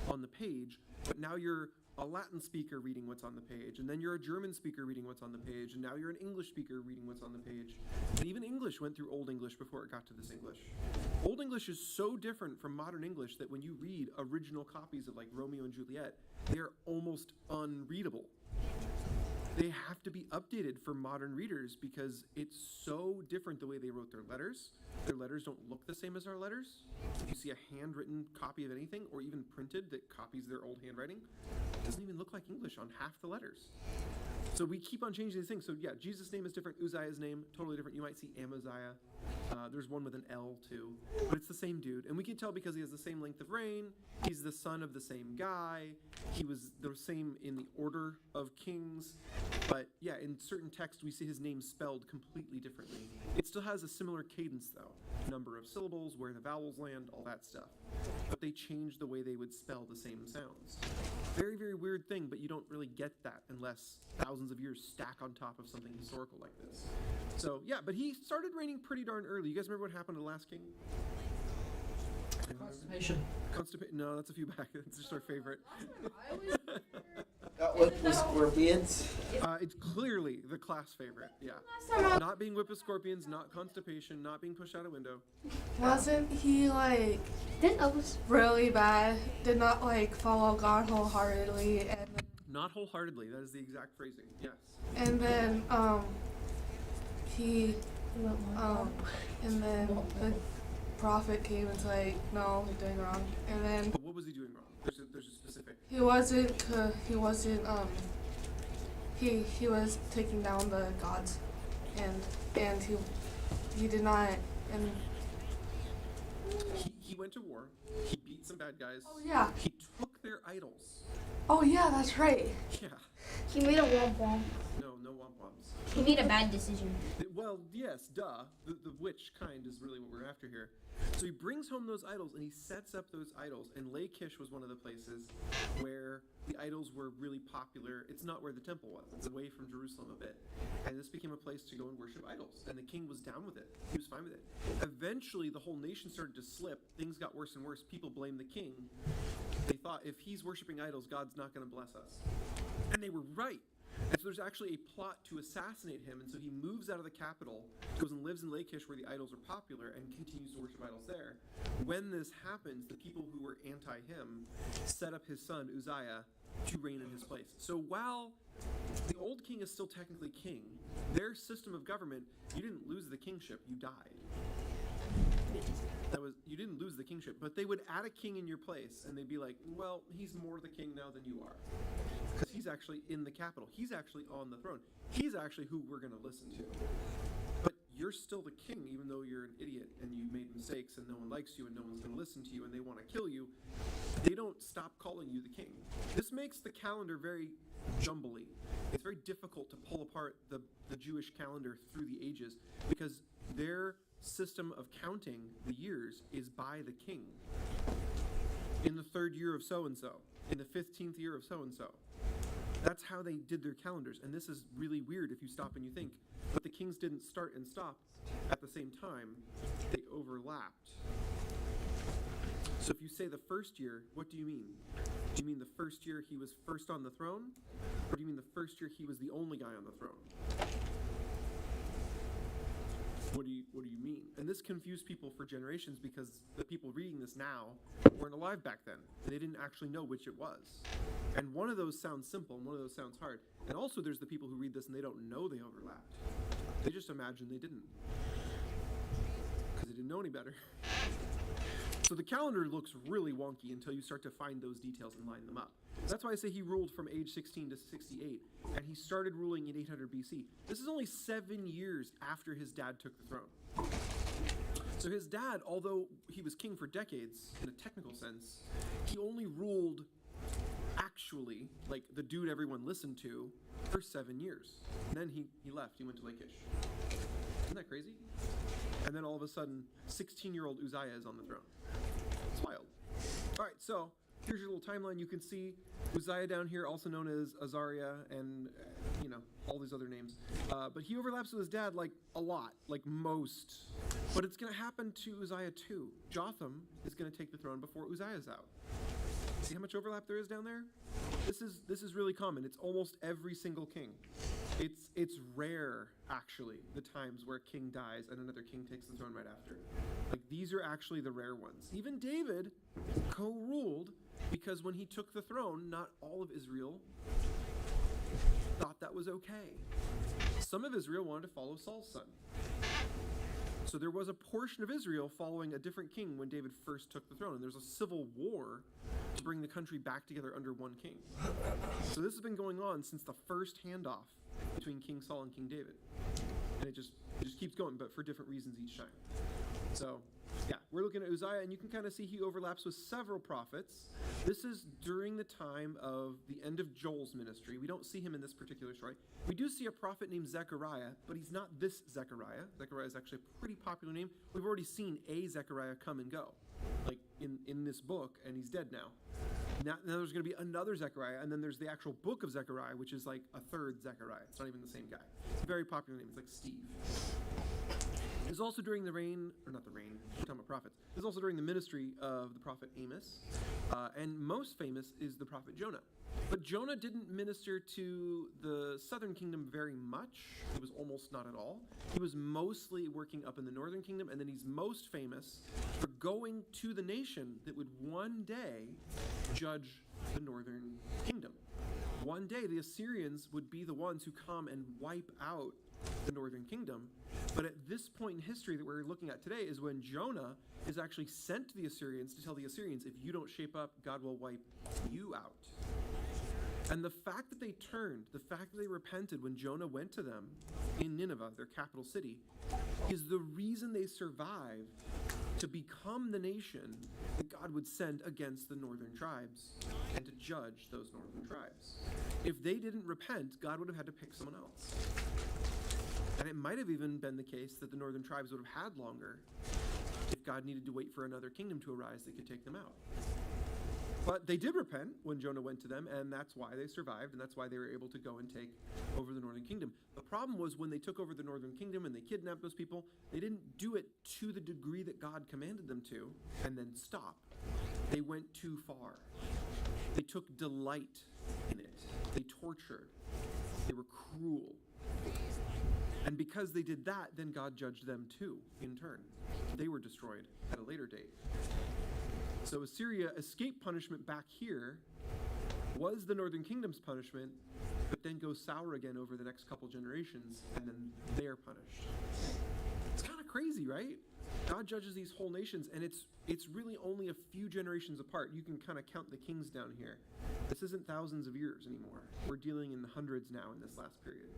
on the page, but now you're a Latin speaker reading what's on the page, and then you're a German speaker reading what's on the page, and now you're an English speaker reading what's on the page. And even English went through Old English before it got to this English. Old English is so different from modern English that when you read original copies of like Romeo and Juliet, they're almost unreadable. They have to be updated for modern readers because it's so different the way they wrote their letters. Their letters don't look the same as our letters. If you see a handwritten copy of anything, or even printed that copies their old handwriting, it doesn't even look like English on half the letters. So we keep on changing these things. So yeah, Jesus' name is different. Uzziah's name, totally different. You might see Amaziah. There's one with an L too, but it's the same dude. And we can tell because he has the same length of reign. He's the son of the same guy. He was the same in the order of kings. But yeah, in certain texts, we see his name spelled completely differently. It still has a similar cadence though. Number of syllables, where the vowels land, all that stuff. But they changed the way they would spell the same sounds. Very, very weird thing, but you don't really get that unless thousands of years stack on top of something historical like this. So yeah, but he started reigning pretty darn early. You guys remember what happened to the last king? Constipation. No, that's a few back. That's just our favorite. That was the scorpions. It's clearly the class favorite, yeah. Not being whipped with scorpions, not constipation, not being pushed out a window. Wasn't he like really bad? Did not like follow God wholeheartedly, and Not wholeheartedly, that is the exact phrasing, yes. then he and then the prophet came and's like, no, you're doing wrong. And then But what was he doing wrong? There's a specific. he wasn't he was taking down the gods, and he did not, and He went to war, he beat some bad guys. oh yeah, He took their idols. oh yeah, that's right. Yeah. He made a womp womp. No womp womps. He made a bad decision. Well, yes, duh. The which kind is really what we're after here. So he brings home those idols and he sets up those idols. And Lachish was one of the places where the idols were really popular. It's not where the temple was. It's away from Jerusalem a bit. And this became a place to go and worship idols. And the king was down with it. He was fine with it. Eventually, the whole nation started to slip. Things got worse and worse. People blamed the king. They thought, if he's worshiping idols, God's not going to bless us. And they were right. And so there's actually a plot to assassinate him, and so he moves out of the capital, goes and lives in Lachish where the idols are popular, and continues to worship idols there. When this happens, the people who were anti-him set up his son Uzziah to reign in his place. So while the old king is still technically king, their system of government, you didn't lose the kingship, you died. You didn't lose the kingship, but they would add a king in your place, and they'd be like, well, he's more the king now than you are. Because he's actually in the capital. He's actually on the throne. He's actually who we're going to listen to. But you're still the king, even though you're an idiot and you made mistakes and no one likes you and no one's going to listen to you and they want to kill you. They don't stop calling you the king. This makes the calendar very jumbly. It's very difficult to pull apart the Jewish calendar through the ages because their system of counting the years is by the king. In the 3rd year of so-and-so, in the 15th year of so-and-so. That's how they did their calendars, and this is really weird if you stop and you think, but the kings didn't start and stop at the same time, they overlapped. So if you say the first year, what do you mean? Do you mean the first year he was first on the throne? Or do you mean the first year he was the only guy on the throne? What do you mean? And this confused people for generations because the people reading this now weren't alive back then. They didn't actually know which it was. And one of those sounds simple and one of those sounds hard. And also there's the people who read this and they don't know they overlapped. They just imagine they didn't. Because they didn't know any better. So the calendar looks really wonky until you start to find those details and line them up. That's why I say he ruled from age 16 to 68, and he started ruling in 800 BC. This is only 7 years after his dad took the throne. So his dad, although he was king for decades, in a technical sense, he only ruled actually, like the dude everyone listened to, for 7 years. And then he left, he went to Lachish. Isn't that crazy? And then all of a sudden, 16-year-old Uzziah is on the throne. It's wild. All right, so here's your little timeline. You can see Uzziah down here, also known as Azariah, and all these other names. But he overlaps with his dad like a lot, like most. But it's going to happen to Uzziah too. Jotham is going to take the throne before Uzziah's out. See how much overlap there is down there? This is really common. It's almost every single king. It's rare, actually, the times where a king dies and another king takes the throne right after. Like, these are actually the rare ones. Even David co-ruled because when he took the throne, not all of Israel thought that was okay. Some of Israel wanted to follow Saul's son. So there was a portion of Israel following a different king when David first took the throne. And there's a civil war to bring the country back together under one king. So this has been going on since the first handoff between King Saul and King David. And it just keeps going, but for different reasons each time. So, yeah, we're looking at Uzziah, and you can kind of see he overlaps with several prophets. This is during the time of the end of Joel's ministry. We don't see him in this particular story. We do see a prophet named Zechariah, but he's not this Zechariah. Zechariah is actually a pretty popular name. We've already seen a Zechariah come and go, like in this book, and he's dead now. Now there's going to be another Zechariah, and then there's the actual book of Zechariah, which is like a third Zechariah. It's not even the same guy. It's a very popular name. It's like Steve. It's also during the reign, or not the reign, we're talking about prophets. It's also during the ministry of the prophet Amos. And most famous is the prophet Jonah. But Jonah didn't minister to the southern kingdom very much. It was almost not at all. He was mostly working up in the northern kingdom, and then he's most famous for going to the nation that would one day judge the northern kingdom. One day the Assyrians would be the ones who come and wipe out the northern kingdom. But at this point in history that we're looking at today is when Jonah is actually sent to the Assyrians to tell the Assyrians, if you don't shape up, God will wipe you out. And the fact that they turned, the fact that they repented when Jonah went to them in Nineveh, their capital city, is the reason they survived to become the nation that God would send against the northern tribes and to judge those northern tribes. If they didn't repent, God would have had to pick someone else. And it might have even been the case that the northern tribes would have had longer if God needed to wait for another kingdom to arise that could take them out. But they did repent when Jonah went to them, and that's why they survived, and that's why they were able to go and take over the northern kingdom. The problem was when they took over the northern kingdom and they kidnapped those people, they didn't do it to the degree that God commanded them to, and then stop. They went too far. They took delight in it. They tortured. They were cruel. And because they did that, then God judged them too, in turn. They were destroyed at a later date. So Assyria escaped punishment back here, was the northern kingdom's punishment, but then goes sour again over the next couple generations, and then they're punished. It's kind of crazy, right? God judges these whole nations, and it's really only a few generations apart. You can kind of count the kings down here. This isn't thousands of years anymore. We're dealing in the hundreds now in this last period,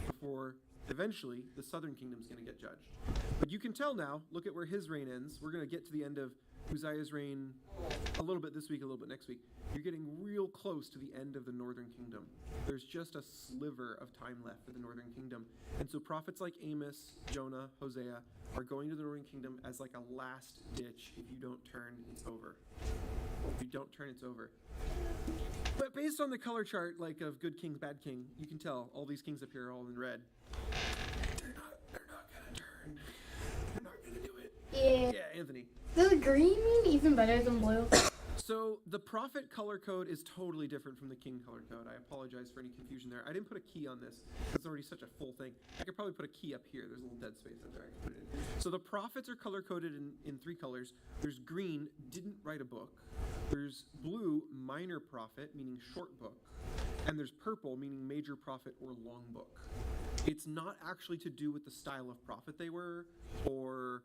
before eventually the southern kingdom's going to get judged. But you can tell now, look at where his reign ends. We're going to get to the end of Uzziah's reign a little bit this week, a little bit next week. You're getting real close to the end of the northern kingdom. There's just a sliver of time left for the northern kingdom. And so prophets like Amos, Jonah, Hosea are going to the northern kingdom as like a last ditch. If you don't turn, it's over. If you don't turn, it's over. But based on the color chart, like of good king, bad king, you can tell all these kings up here are all in red. They're not gonna turn. They're not gonna do it. Yeah, Anthony. Does green mean even better than blue? So the prophet color code is totally different from the king color code. I apologize for any confusion there. I didn't put a key on this. It's already such a full thing. I could probably put a key up here. There's a little dead space up there. I can put it in. So the prophets are color coded in three colors. There's green, didn't write a book. There's blue, minor prophet, meaning short book. And there's purple, meaning major prophet or long book. It's not actually to do with the style of prophet they were or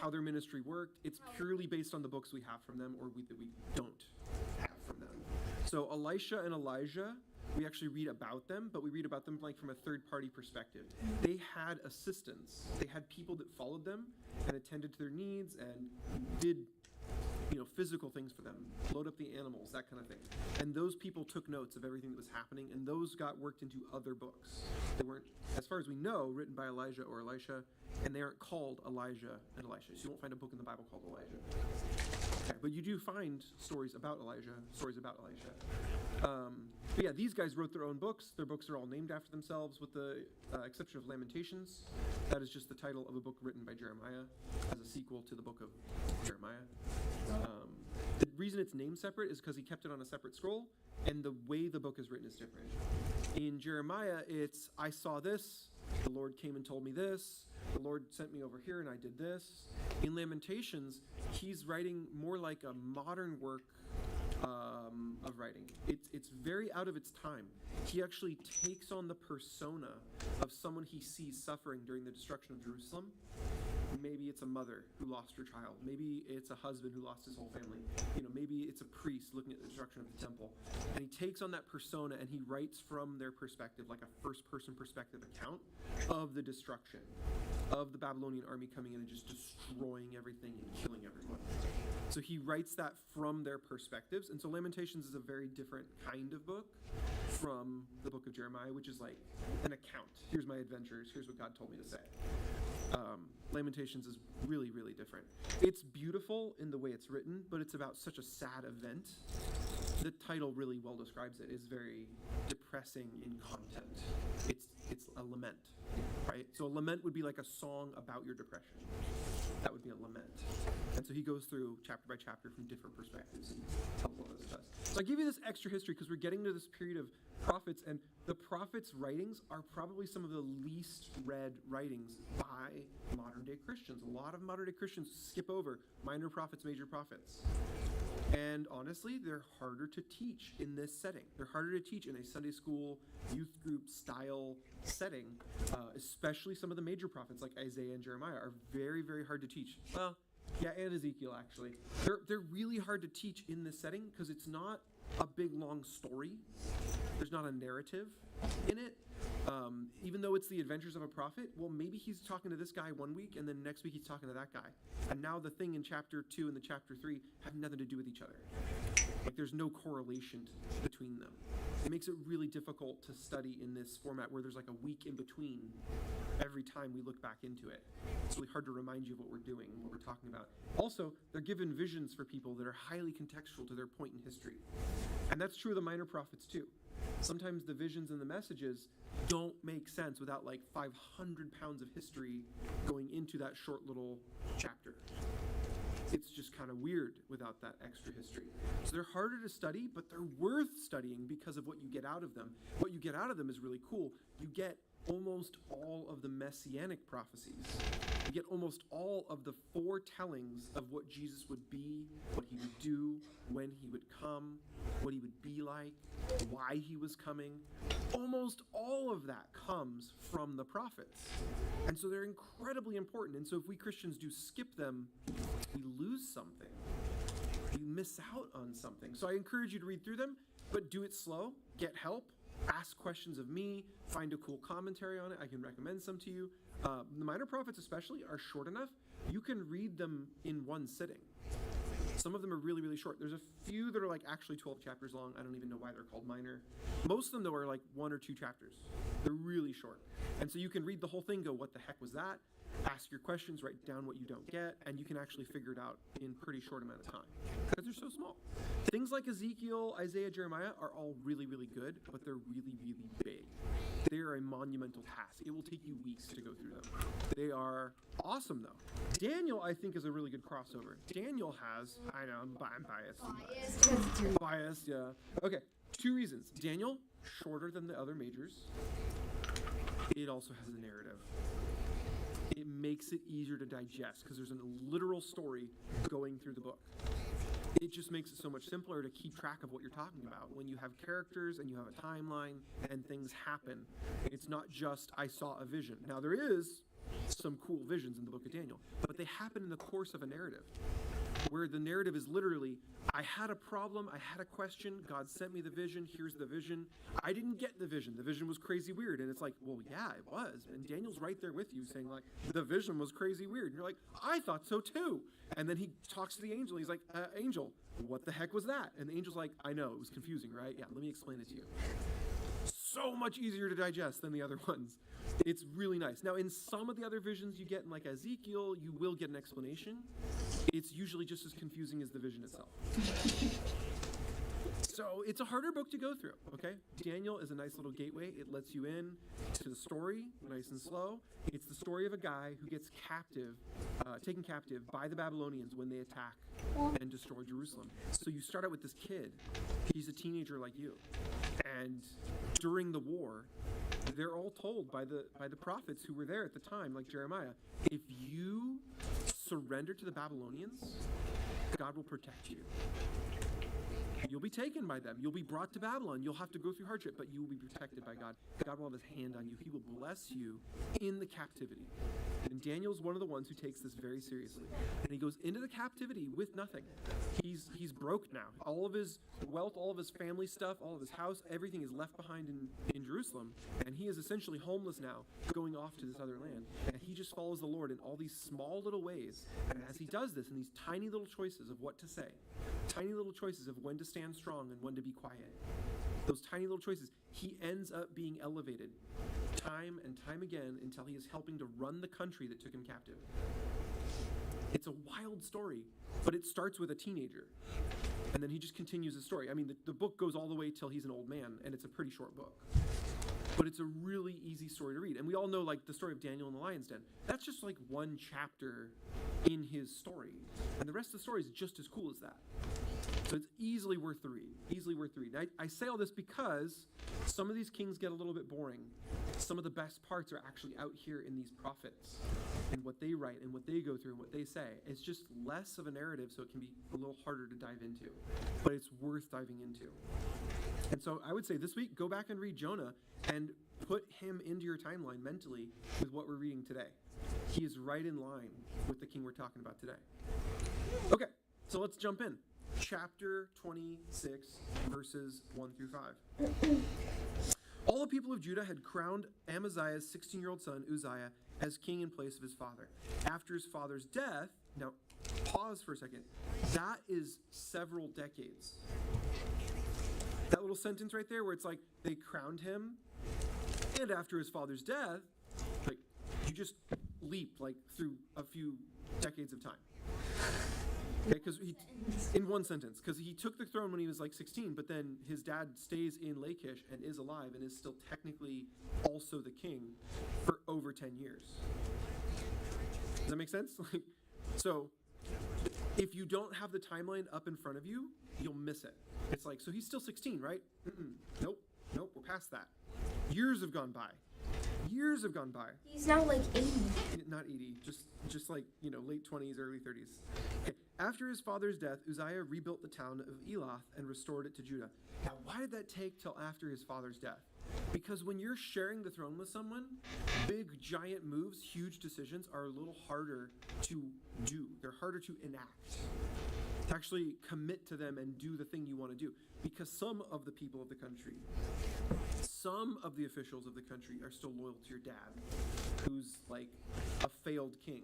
how their ministry worked. It's purely based on the books we have from them or that we don't have from them. So Elisha and Elijah, we actually read about them, but we read about them like from a third-party perspective. They had assistants. They had people that followed them and attended to their needs and did physical things for them, load up the animals, that kind of thing. And those people took notes of everything that was happening, and those got worked into other books. They weren't, as far as we know, written by Elijah or Elisha, and they aren't called Elijah and Elisha. So you won't find a book in the Bible called Elijah. Okay, but you do find stories about Elijah, stories about Elisha. But yeah, these guys wrote their own books. Their books are all named after themselves, with the exception of Lamentations. That is just the title of a book written by Jeremiah as a sequel to the book of Jeremiah. The reason it's named separate is because he kept it on a separate scroll, and the way the book is written is different. In Jeremiah, it's, I saw this, the Lord came and told me this, the Lord sent me over here and I did this. In Lamentations, he's writing more like a modern work of writing. It's very out of its time. He actually takes on the persona of someone he sees suffering during the destruction of Jerusalem. Maybe it's a mother who lost her child. Maybe it's a husband who lost his whole family. Maybe it's a priest looking at the destruction of the temple. And he takes on that persona and he writes from their perspective, like a first-person perspective account of the destruction of the Babylonian army coming in and just destroying everything and killing everyone. So he writes that from their perspectives. And so Lamentations is a very different kind of book from the book of Jeremiah, which is like an account. Here's my adventures. Here's what God told me to say. Lamentations is really, really different. It's beautiful in the way it's written, but it's about such a sad event. The title really well describes it. It's very depressing in content. It's a lament, right? So a lament would be like a song about your depression. That would be a lament. And And so he goes through chapter by chapter from different perspectives and tells all this stuff. So I give you this extra history because we're getting to this period of prophets, and the prophets' writings are probably some of the least read writings by modern-day Christians. A lot of modern-day Christians skip over minor prophets, major prophets. And honestly, they're harder to teach in this setting. They're harder to teach in a Sunday school, youth group style setting, especially some of the major prophets like Isaiah and Jeremiah are very, very hard to teach. Well, yeah, and Ezekiel, actually. They're really hard to teach in this setting because it's not a big, long story. There's not a narrative in it. Even though it's the adventures of a prophet, well, maybe he's talking to this guy one week, and then next week he's talking to that guy. And now the thing in chapter 2 and the chapter 3 have nothing to do with each other. Like, there's no correlation between them. It makes it really difficult to study in this format where there's like a week in between every time we look back into it. It's really hard to remind you of what we're doing, what we're talking about. Also, they're given visions for people that are highly contextual to their point in history. And that's true of the minor prophets too. Sometimes the visions and the messages don't make sense without like 500 pounds of history going into that short little chapter. It's just kind of weird without that extra history. So they're harder to study, but they're worth studying because of what you get out of them. What you get out of them is really cool. You get almost all of the messianic prophecies. You get almost all of the foretellings of what Jesus would be, what he would do, when he would come, what he would be like, why he was coming. Almost all of that comes from the prophets. And so they're incredibly important. And so if we Christians do skip them, we lose something. We miss out on something. So I encourage you to read through them, but do it slow, get help. Ask questions of me, find a cool commentary on it. I can recommend some to you. The minor prophets especially are short enough. You can read them in one sitting. Some of them are really, really short. There's a few that are like actually 12 chapters long. I don't even know why they're called minor. Most of them, though, are like 1 or 2 chapters. They're really short. And so you can read the whole thing, go, what the heck was that? Ask your questions, write down what you don't get, and you can actually figure it out in a pretty short amount of time because they're so small. Things like Ezekiel, Isaiah, Jeremiah are all really, really good, but they're really, really big. They are a monumental task. It will take you weeks to go through them. They are awesome, though. Daniel, I think, is a really good crossover. Daniel has, I know, I'm biased. Biased, yeah. Okay, 2 reasons. Daniel, shorter than the other majors. It also has a narrative. It makes it easier to digest because there's a literal story going through the book. It just makes it so much simpler to keep track of what you're talking about. When you have characters and you have a timeline and things happen, it's not just, I saw a vision. Now, there is some cool visions in the book of Daniel, but they happen in the course of a narrative, where the narrative is literally, I had a problem, I had a question, God sent me the vision, here's the vision. I didn't get the vision was crazy weird. And it's like, well, yeah, it was. And Daniel's right there with you saying like, the vision was crazy weird. And you're like, I thought so too. And then he talks to the angel, he's like, angel, what the heck was that? And the angel's like, I know, it was confusing, right? Yeah, let me explain it to you. So much easier to digest than the other ones. It's really nice. Now, in some of the other visions you get in like Ezekiel, you will get an explanation. It's usually just as confusing as the vision itself. So it's a harder book to go through, okay? Daniel is a nice little gateway. It lets you in to the story, nice and slow. It's the story of a guy who gets taken captive by the Babylonians when they attack and destroy Jerusalem. So you start out with this kid. He's a teenager like you. And during the war, they're all told by the prophets who were there at the time, like Jeremiah, if you surrender to the Babylonians, God will protect you. You'll be taken by them. You'll be brought to Babylon. You'll have to go through hardship, but you will be protected by God. God will have his hand on you. He will bless you in the captivity. And Daniel's one of the ones who takes this very seriously. And he goes into the captivity with nothing. He's broke now. All of his wealth, all of his family stuff, all of his house, everything is left behind in Jerusalem. And he is essentially homeless now, going off to this other land. And he just follows the Lord in all these small little ways. And as he does this, in these tiny little choices of what to say, tiny little choices of when to stand strong and when to be quiet, those tiny little choices, he ends up being elevated time and time again until he is helping to run the country that took him captive. It's a wild story, but it starts with a teenager. And then he just continues the story. I mean, the book goes all the way till he's an old man, and it's a pretty short book. But it's a really easy story to read. And we all know, like, the story of Daniel in the lion's den. That's just, like, one chapter in his story. And the rest of the story is just as cool as that. So it's easily worth the read. Easily worth the read. I say all this because some of these kings get a little bit boring. Some of the best parts are actually out here in these prophets and what they write and what they go through and what they say. It's just less of a narrative, so it can be a little harder to dive into. But it's worth diving into. And so I would say this week, go back and read Jonah and put him into your timeline mentally with what we're reading today. He is right in line with the king we're talking about today. Okay, so let's jump in. Chapter 26, verses 1 through 5. All the people of Judah had crowned Amaziah's 16-year-old son, Uzziah, as king in place of his father. After his father's death, now pause for a second, that is several decades. That little sentence right there where it's like they crowned him, and after his father's death, like you just leap like through a few decades of time. Okay, because in one sentence, because he took the throne when he was like 16, but then his dad stays in Lachish and is alive and is still technically also the king for over 10 years. Does that make sense? So if you don't have the timeline up in front of you, you'll miss it. It's like, so he's still 16, right? Nope, we're past that. Years have gone by. Years have gone by. He's now like 80. Not 80, just like, late 20s, early 30s. Okay. After his father's death, Uzziah rebuilt the town of Elath and restored it to Judah. Now, why did that take till after his father's death? Because when you're sharing the throne with someone, big, giant moves, huge decisions are a little harder to do. They're harder to enact. To actually commit to them and do the thing you want to do. Because some of the people of the country, some of the officials of the country are still loyal to your dad, who's like a failed king.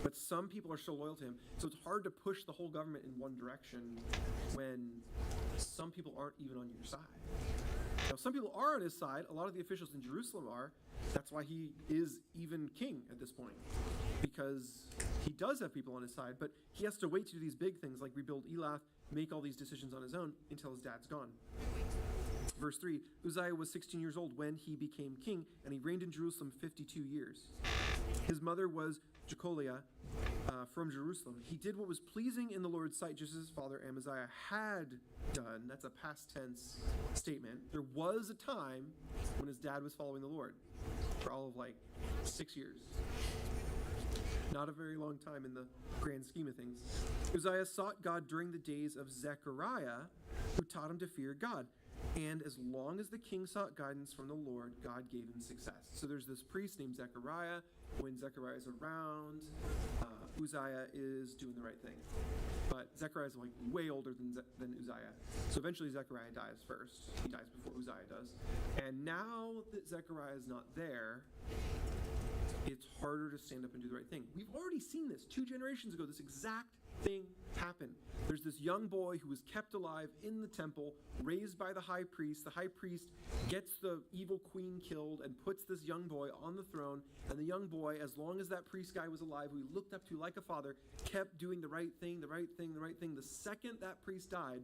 But some people are still loyal to him. So it's hard to push the whole government in one direction when some people aren't even on your side. Now, some people are on his side. A lot of the officials in Jerusalem are. That's why he is even king at this point. Because he does have people on his side, but he has to wait to do these big things like rebuild Elath, make all these decisions on his own until his dad's gone. Verse 3, Uzziah was 16 years old when he became king, and he reigned in Jerusalem 52 years. His mother was Jecoliah from Jerusalem. He did what was pleasing in the Lord's sight, just as his father Amaziah had done. That's a past tense statement. There was a time when his dad was following the Lord for all of 6 years. Not a very long time in the grand scheme of things. Uzziah sought God during the days of Zechariah, who taught him to fear God. And as long as the king sought guidance from the Lord, God gave him success. So there's this priest named Zechariah. When Zechariah is around, Uzziah is doing the right thing. But Zechariah is way older than Uzziah. So eventually Zechariah dies first. He dies before Uzziah does. And now that Zechariah is not there, it's harder to stand up and do the right thing. We've already seen this 2 generations ago. This exact thing happened. There's this young boy who was kept alive in the temple, raised by the high priest. The high priest gets the evil queen killed and puts this young boy on the throne. And the young boy, as long as that priest guy was alive, who he looked up to like a father, kept doing the right thing, the right thing, the right thing. The second that priest died,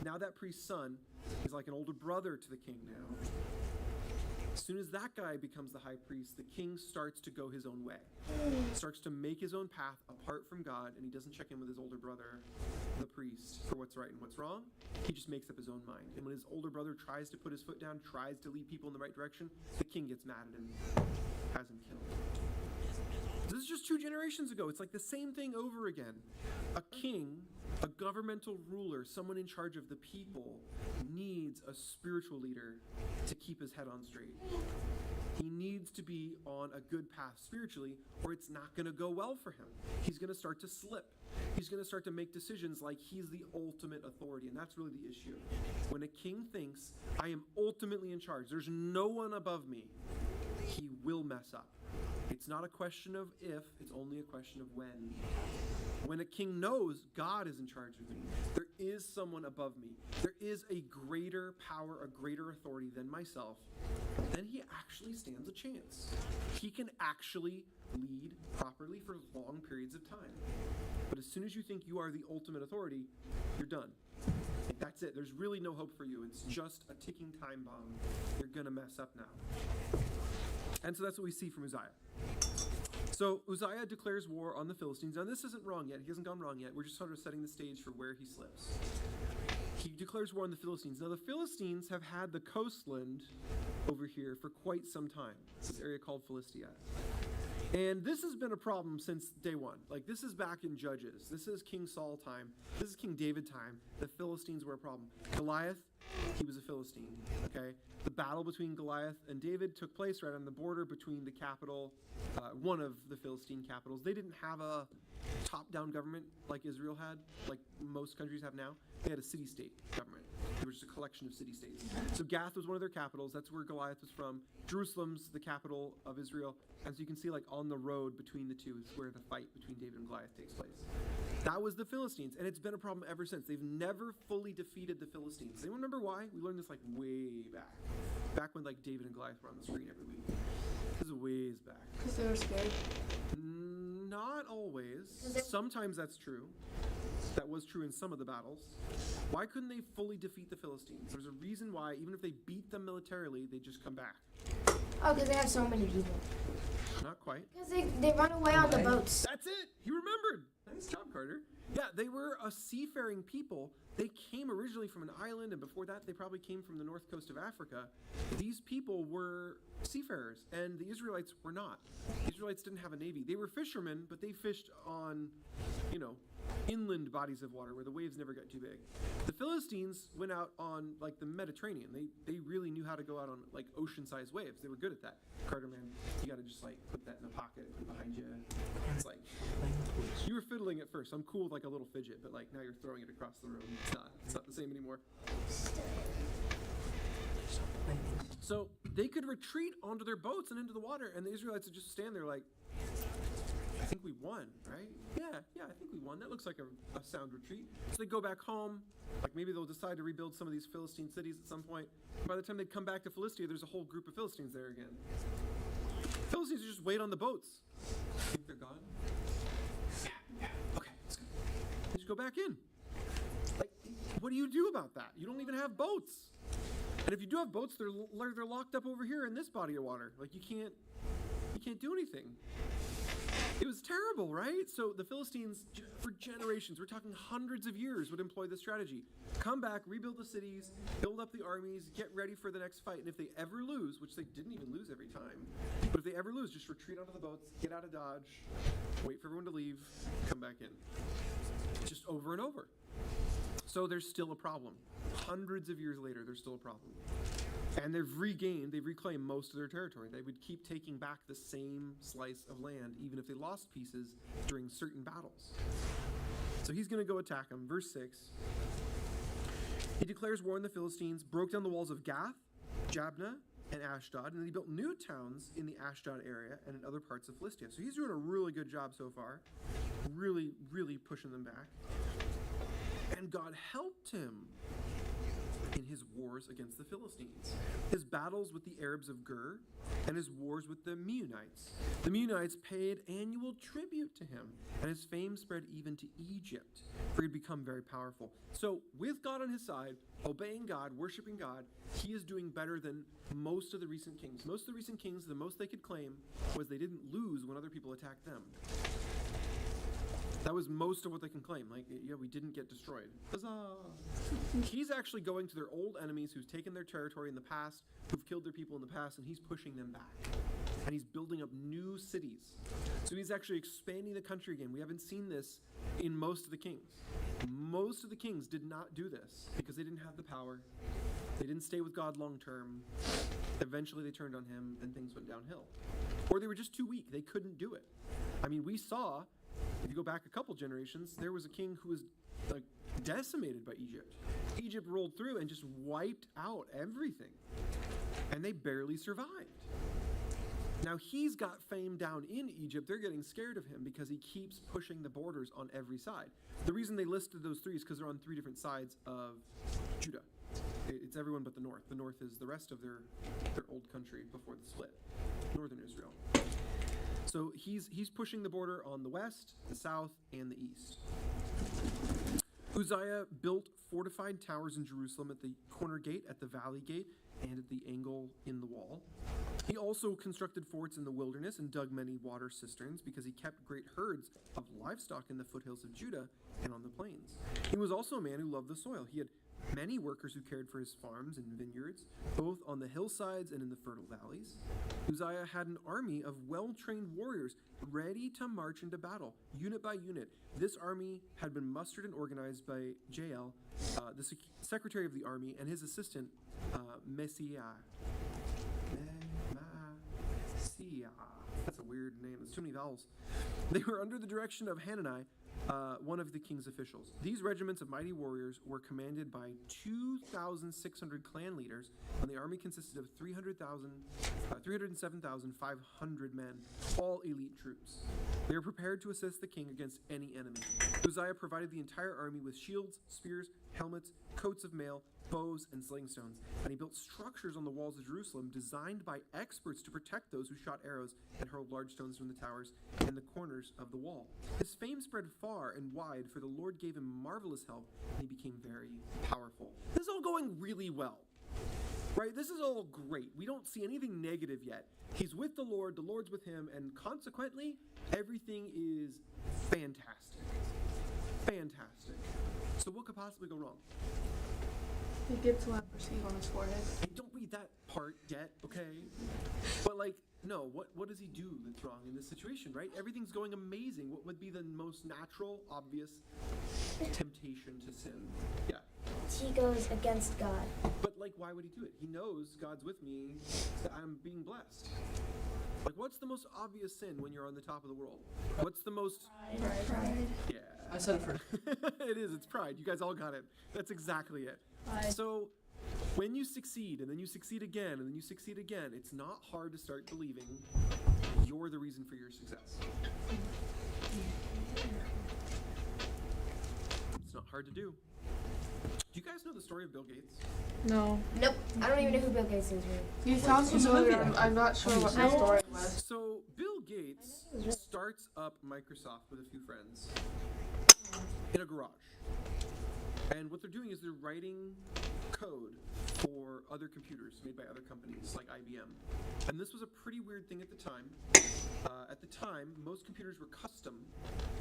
now that priest's son is like an older brother to the king now. As soon as that guy becomes the high priest, the king starts to go his own way. Starts to make his own path apart from God, and he doesn't check in with his older brother, the priest, for what's right and what's wrong. He just makes up his own mind. And when his older brother tries to put his foot down, tries to lead people in the right direction, the king gets mad at him, has him killed. This is just 2 generations ago. It's like the same thing over again. A king, a governmental ruler, someone in charge of the people, needs a spiritual leader to keep his head on straight. He needs to be on a good path spiritually, or it's not going to go well for him. He's going to start to slip. He's going to start to make decisions like he's the ultimate authority, and that's really the issue. When a king thinks, I am ultimately in charge, there's no one above me, he will mess up. It's not a question of if, it's only a question of when. When a king knows God is in charge of me, there is someone above me, there is a greater power, a greater authority than myself, then he actually stands a chance. He can actually lead properly for long periods of time. But as soon as you think you are the ultimate authority, you're done. That's it. There's really no hope for you. It's just a ticking time bomb. You're going to mess up now. And so that's what we see from Uzziah. So Uzziah declares war on the Philistines. Now this isn't wrong yet. He hasn't gone wrong yet. We're just sort of setting the stage for where he slips. He declares war on the Philistines. Now the Philistines have had the coastland over here for quite some time. This area called Philistia. And this has been a problem since day one. Like, this is back in Judges. This is King Saul time. This is King David time. The Philistines were a problem. Goliath, he was a Philistine, okay? The battle between Goliath and David took place right on the border between the capital, one of the Philistine capitals. They didn't have a top-down government like Israel had, like most countries have now. They had a city-state government. They were just a collection of city-states. So Gath was one of their capitals. That's where Goliath was from. Jerusalem's the capital of Israel. And so you can see, like, on the road between the two is where the fight between David and Goliath takes place. That was the Philistines, and it's been a problem ever since. They've never fully defeated the Philistines. Does anyone remember why? We learned this, like, way back. Back when, like, David and Goliath were on the screen every week. This is ways back. Because they were scared. Not always. Sometimes that's true. That was true in some of the battles. Why couldn't they fully defeat the Philistines? There's a reason why, even if they beat them militarily, they just come back. Oh, because they have so many people. Not quite. Because they run away on the boats. That's it. He remembered. Nice job, Carter. Yeah, they were a seafaring people. They came originally from an island, and before that, they probably came from the north coast of Africa. These people were seafarers, and the Israelites were not. The Israelites didn't have a navy. They were fishermen, but they fished on, inland bodies of water where the waves never got too big. The Philistines went out on, like, the Mediterranean. They really knew how to go out on, like, ocean-sized waves. They were good at that. Carter, man, you gotta just, like, put that in a pocket and put it behind you. It's like, you were fiddling at first. I'm cool with, like, a little fidget, but, like, now you're throwing it across the room. It's not the same anymore. So they could retreat onto their boats and into the water, and the Israelites would just stand there like, I think we won, right? Yeah, I think we won. That looks like a sound retreat. So they go back home. Like, maybe they'll decide to rebuild some of these Philistine cities at some point. And by the time they come back to Philistia, there's a whole group of Philistines there again. Philistines just wait on the boats. Think they're gone? Yeah. Okay, let's go. They just go back in. Like, what do you do about that? You don't even have boats. And if you do have boats, they're locked up over here in this body of water. Like, you can't do anything. It was terrible, right? So the Philistines, for generations, we're talking hundreds of years, would employ this strategy. Come back, rebuild the cities, build up the armies, get ready for the next fight. And if they ever lose, which they didn't even lose every time, but if they ever lose, just retreat onto the boats, get out of Dodge, wait for everyone to leave, come back in. Just over and over. So there's still a problem. Hundreds of years later, there's still a problem. And they've reclaimed most of their territory. They would keep taking back the same slice of land, even if they lost pieces during certain battles. So he's going to go attack them. Verse 6. He declares war on the Philistines, broke down the walls of Gath, Jabneh, and Ashdod, and then he built new towns in the Ashdod area and in other parts of Philistia. So he's doing a really good job so far. Really, really pushing them back. And God helped him in his wars against the Philistines, his battles with the Arabs of Gur, and his wars with the Meunites. The Meunites paid annual tribute to him, and his fame spread even to Egypt, for he had become very powerful. So, with God on his side, obeying God, worshiping God, he is doing better than most of the recent kings. Most of the recent kings, the most they could claim was they didn't lose when other people attacked them. That was most of what they can claim. Like, yeah, we didn't get destroyed. Huzzah! He's actually going to their old enemies who've taken their territory in the past, who've killed their people in the past, and he's pushing them back. And he's building up new cities. So he's actually expanding the country again. We haven't seen this in most of the kings. Most of the kings did not do this because they didn't have the power. They didn't stay with God long term. Eventually they turned on him and things went downhill. Or they were just too weak. They couldn't do it. I mean, we saw, if you go back a couple generations, there was a king who was like decimated by Egypt. Egypt rolled through and just wiped out everything. And they barely survived. Now he's got fame down in Egypt. They're getting scared of him because he keeps pushing the borders on every side. The reason they listed those three is because they're on three different sides of Judah. It's everyone but the north. The north is the rest of their old country before the split. Northern Israel. So he's pushing the border on the west, the south, and the east. Uzziah built fortified towers in Jerusalem at the corner gate, at the valley gate, and at the angle in the wall. He also constructed forts in the wilderness and dug many water cisterns because he kept great herds of livestock in the foothills of Judah and on the plains. He was also a man who loved the soil. He had many workers who cared for his farms and vineyards, both on the hillsides and in the fertile valleys. Uzziah had an army of well-trained warriors ready to march into battle, unit by unit. This army had been mustered and organized by Jael, the secretary of the army, and his assistant, Messiah. That's a weird name. There's too many vowels. They were under the direction of Hanani, one of the king's officials. These regiments of mighty warriors were commanded by 2,600 clan leaders, and the army consisted of 307,500 men, all elite troops. They were prepared to assist the king against any enemy. Uzziah provided the entire army with shields, spears, helmets, coats of mail, bows, and sling stones, and he built structures on the walls of Jerusalem designed by experts to protect those who shot arrows and hurled large stones from the towers and the corners of the wall. His fame spread far and wide, for the Lord gave him marvelous help, and he became very powerful. This is all going really well, right? This is all great. We don't see anything negative yet. He's with the Lord's with him, and consequently, everything is fantastic. Fantastic. So what could possibly go wrong? He gets leprosy on his forehead. Hey, don't read that part yet, okay? But no, what does he do that's wrong in this situation, right? Everything's going amazing. What would be the most natural, obvious temptation to sin? Yeah. He goes against God. But why would he do it? He knows God's with me, that I'm being blessed. What's the most obvious sin when you're on the top of the world? What's the most... Pride. Yeah. I said it first. It is, it's pride. You guys all got it. That's exactly it. So, when you succeed, and then you succeed again, and then you succeed again, it's not hard to start believing you're the reason for your success. It's not hard to do. Do you guys know the story of Bill Gates? No. Nope. I don't even know who Bill Gates is. Really. You sound familiar. I'm not sure what the story was. So, Bill Gates starts up Microsoft with a few friends in a garage. And what they're doing is they're writing code for other computers made by other companies like IBM. And this was a pretty weird thing at the time. At the time, most computers were custom,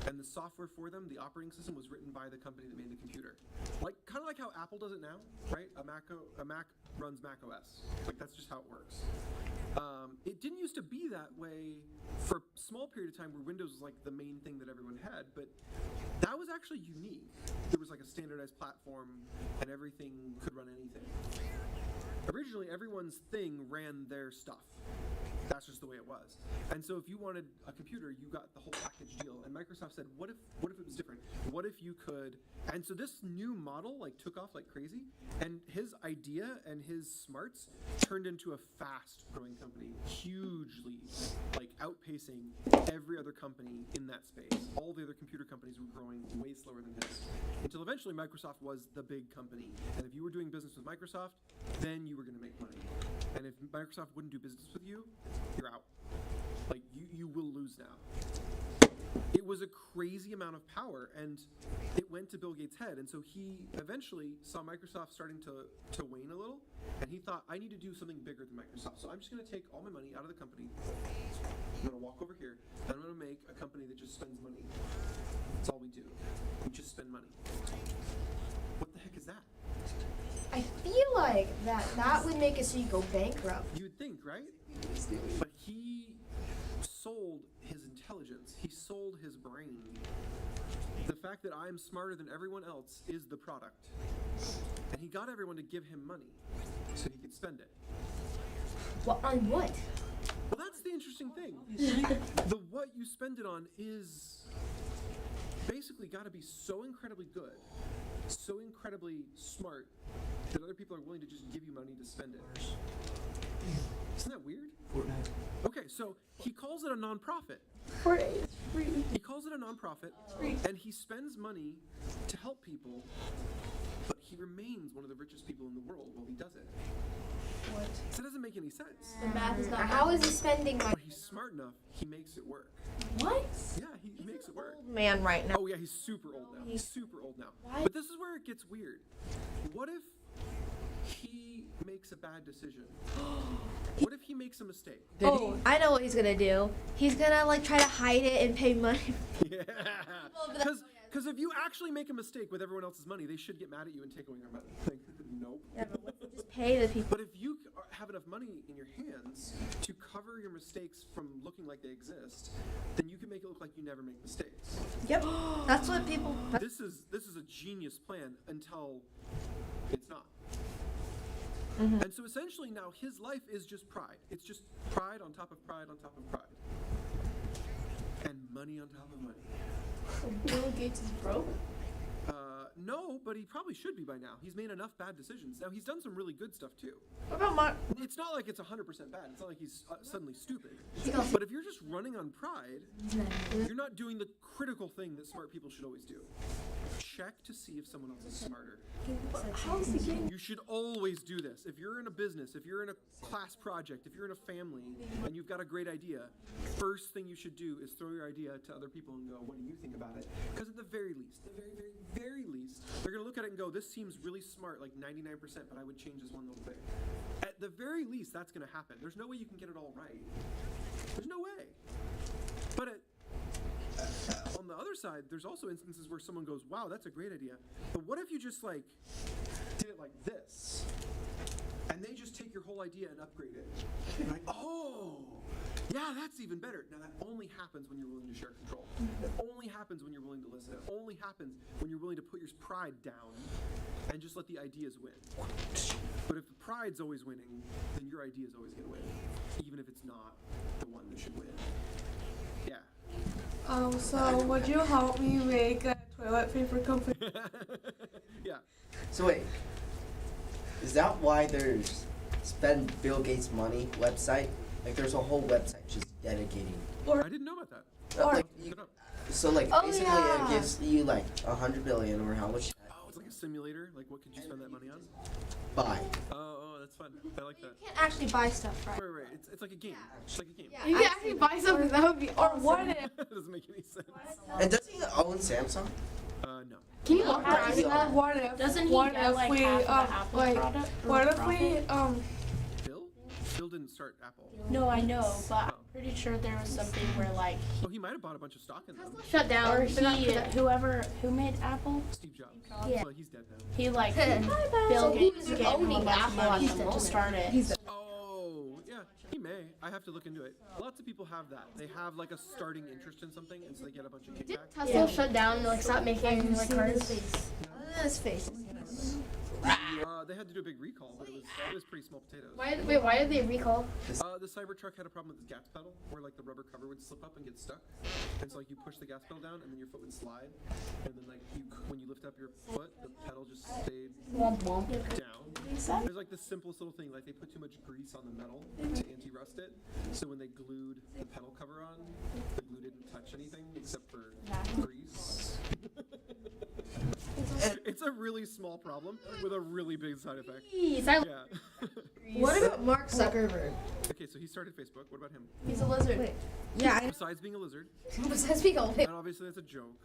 and the software for them, the operating system, was written by the company that made the computer. Kind of like how Apple does it now, right? A Mac runs Mac OS. That's just how it works. It didn't used to be that way for a small period of time where Windows was the main thing that everyone had, but that was actually unique. There was a standardized platform and everything could run anything. Originally, everyone's thing ran their stuff. That's just the way it was. And so if you wanted a computer, you got the whole package deal. And Microsoft said, what if it was different? What if you could? And so this new model took off like crazy. And his idea and his smarts turned into a fast growing company, hugely outpacing every other company in that space. All the other computer companies were growing way slower than his. Until eventually Microsoft was the big company. And if you were doing business with Microsoft, then you were going to make money. And if Microsoft wouldn't do business with you, you're out. You will lose now. It was a crazy amount of power, and it went to Bill Gates' head. And so he eventually saw Microsoft starting to wane a little, and he thought, I need to do something bigger than Microsoft. So I'm just going to take all my money out of the company. I'm going to walk over here, and I'm going to make a company that just spends money. That's all we do. We just spend money. What the heck is that? I feel like that would make it so you go bankrupt. You would think, right? But he sold his intelligence. He sold his brain. The fact that I'm smarter than everyone else is the product. And he got everyone to give him money so he could spend it. Well, on what? Well, that's the interesting thing. The what you spend it on is basically got to be so incredibly good, so incredibly smart, that other people are willing to just give you money to spend it. Isn't that weird? Fortnite. Okay, so he calls it a nonprofit. Fortnite is free. He calls it a nonprofit, and he spends money to help people, but he remains one of the richest people in the world while he does it. What? So it doesn't make any sense. The math is not. How is he spending money? But he's smart enough, he makes it work. What? Yeah, he makes it work. Man, right now. Oh yeah, he's super old now. He's super old now. But this is where it gets weird. What if he makes a bad decision? What if he makes a mistake? Oh, I know what he's gonna do. He's gonna like try to hide it and pay money. Yeah. Because if you actually make a mistake with everyone else's money, they should get mad at you and take away your money. Like, nope. Yeah, but what if you just pay the people? But if you have enough money in your hands to cover your mistakes from looking like they exist, then you can make it look like you never make mistakes. Yep. That's what people. This is a genius plan until it's not. And so essentially now his life is just pride. It's just pride on top of pride on top of pride. And money on top of money. So Bill Gates is broke? No, but he probably should be by now. He's made enough bad decisions. Now, he's done some really good stuff, too. What about Mark? It's not like it's 100% bad. It's not like he's suddenly stupid. But if you're just running on pride, you're not doing the critical thing that smart people should always do. Check to see if someone else is smarter. How's he getting? You should always do this. If you're in a business, if you're in a class project, if you're in a family, and you've got a great idea, first thing you should do is throw your idea to other people and go, what do you think about it? Because at the very least, very least, they're going to look at it and go, this seems really smart, like 99%, but I would change this one little thing. At the very least, that's going to happen. There's no way you can get it all right. There's no way. But on the other side, there's also instances where someone goes, wow, that's a great idea. But what if you just like did it like this? And they just take your whole idea and upgrade it. You're like, oh, yeah, that's even better. Now that only happens when you're willing to share control. It only happens when you're willing to listen. It only happens when you're willing to put your pride down and just let the ideas win. But if the pride's always winning, then your idea is always going to win, even if it's not the one that should win. Yeah. So would you help me make a toilet paper company? Yeah. So wait, is that why there's Spend Bill Gates Money website? Like there's a whole website just dedicating. I didn't know about that. Like, so like basically it gives you like 100 billion or how much. Oh, it's like a simulator. Like what could you spend that money on? Buy. Oh, that's fun. I like that. You can't actually buy stuff, right? Right. It's like a game. It's like a game. Yeah, You can actually buy something that would be Or awesome. what if? It doesn't make any sense. And does he own Samsung? No. Can you walk How does he around own? What if? Doesn't he what get if like we half of the Apple like product? what if we Bill? Bill didn't start Apple. No, I know, but I'm pretty sure there was something where like Oh, he might have bought a bunch of stock in them. Shut down. or who made Apple, Steve Jobs. Yeah. Well, he's dead now. he like So Bill he Gates was gave him a owning bunch of Apple money at the to moment. start it. Oh, yeah. He may. I have to look into it. Lots of people have that. They have like a starting interest in something, and so they get a bunch of kickback. Tesla shut down and like stopped making like cars. Other than his face. They had to do a big recall, but it was pretty small potatoes. Why did they recall? The Cybertruck had a problem with its gas pedal, where like the rubber cover would slip up and get stuck. And so like you push the gas pedal down, and then your foot would slide, and then like when you lift up your foot, the pedal just stayed down. There's like the simplest little thing, like they put too much grease on the metal to anti-rust it, so when they glued the pedal cover on, the glue didn't touch anything except for grease. It's a really small problem with a really big side effect. Yeah. What about Mark Zuckerberg? Okay, so he started Facebook. What about him? he's a lizard. Yeah, Besides being a lizard, besides being old. and obviously that's a joke,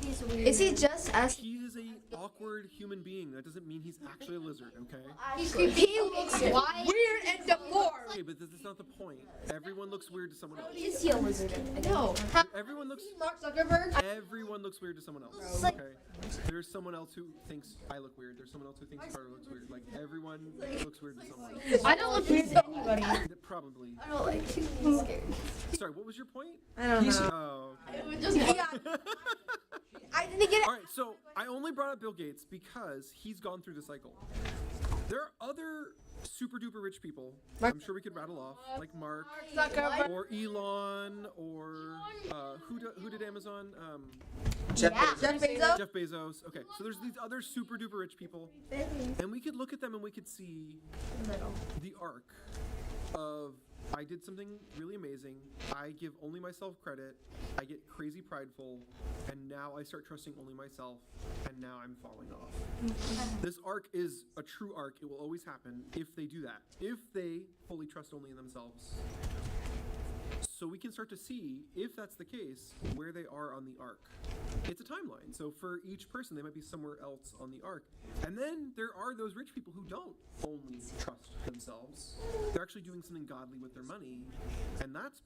He's weird. Is he just as he is a awkward human being. That doesn't mean he's actually a lizard, okay? he looks weird and deformed? Okay, but that's not the point. Everyone looks weird to someone else. Is he a lizard? No. Everyone looks Mark Zuckerberg? Everyone looks weird to someone else. Okay. There's someone else who thinks I look weird. There's someone else who thinks Carter looks weird. Like everyone looks weird to someone. I don't look weird to anybody. Probably. I don't like him. He's scary. Sorry, what was your point? I don't know. Oh. Okay. I didn't get it. All right, so I only brought up Bill Gates because he's gone through the cycle. There are other super duper rich people. I'm sure we could rattle off, like Mark, or Elon, or who did Amazon? Jeff Bezos. Jeff Bezos. Okay, so there's these other super duper rich people, and we could look at them and we could see the arc of I did something really amazing. I give only myself credit. I get crazy prideful, and now I start trusting only myself, and now I'm falling off. This arc is a true arc. It will always happen if they do that. If they fully trust only in themselves. so we can start to see, if that's the case, where they are on the arc. It's a timeline. So for each person, they might be somewhere else on the arc. And then there are those rich people who don't only trust themselves. They're actually doing something godly with their money. And that's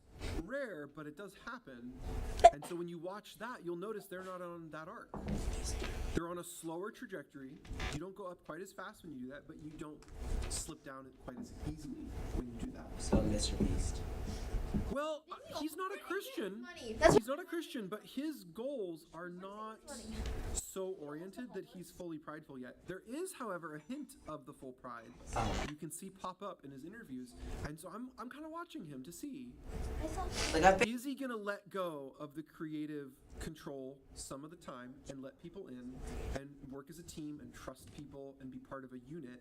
rare, but it does happen. And so when you watch that, you'll notice they're not on that arc. They're on a slower trajectory. You don't go up quite as fast when you do that, but you don't slip down it quite as easily when you do that. So Mr. Beast. Well, he's not a Christian. He's not a Christian, but his goals are not so oriented that he's fully prideful yet. There is, however, a hint of the full pride you can see pop up in his interviews, and so I'm kind of watching him to see, is he gonna let go of the creative control some of the time and let people in and work as a team and trust people and be part of a unit?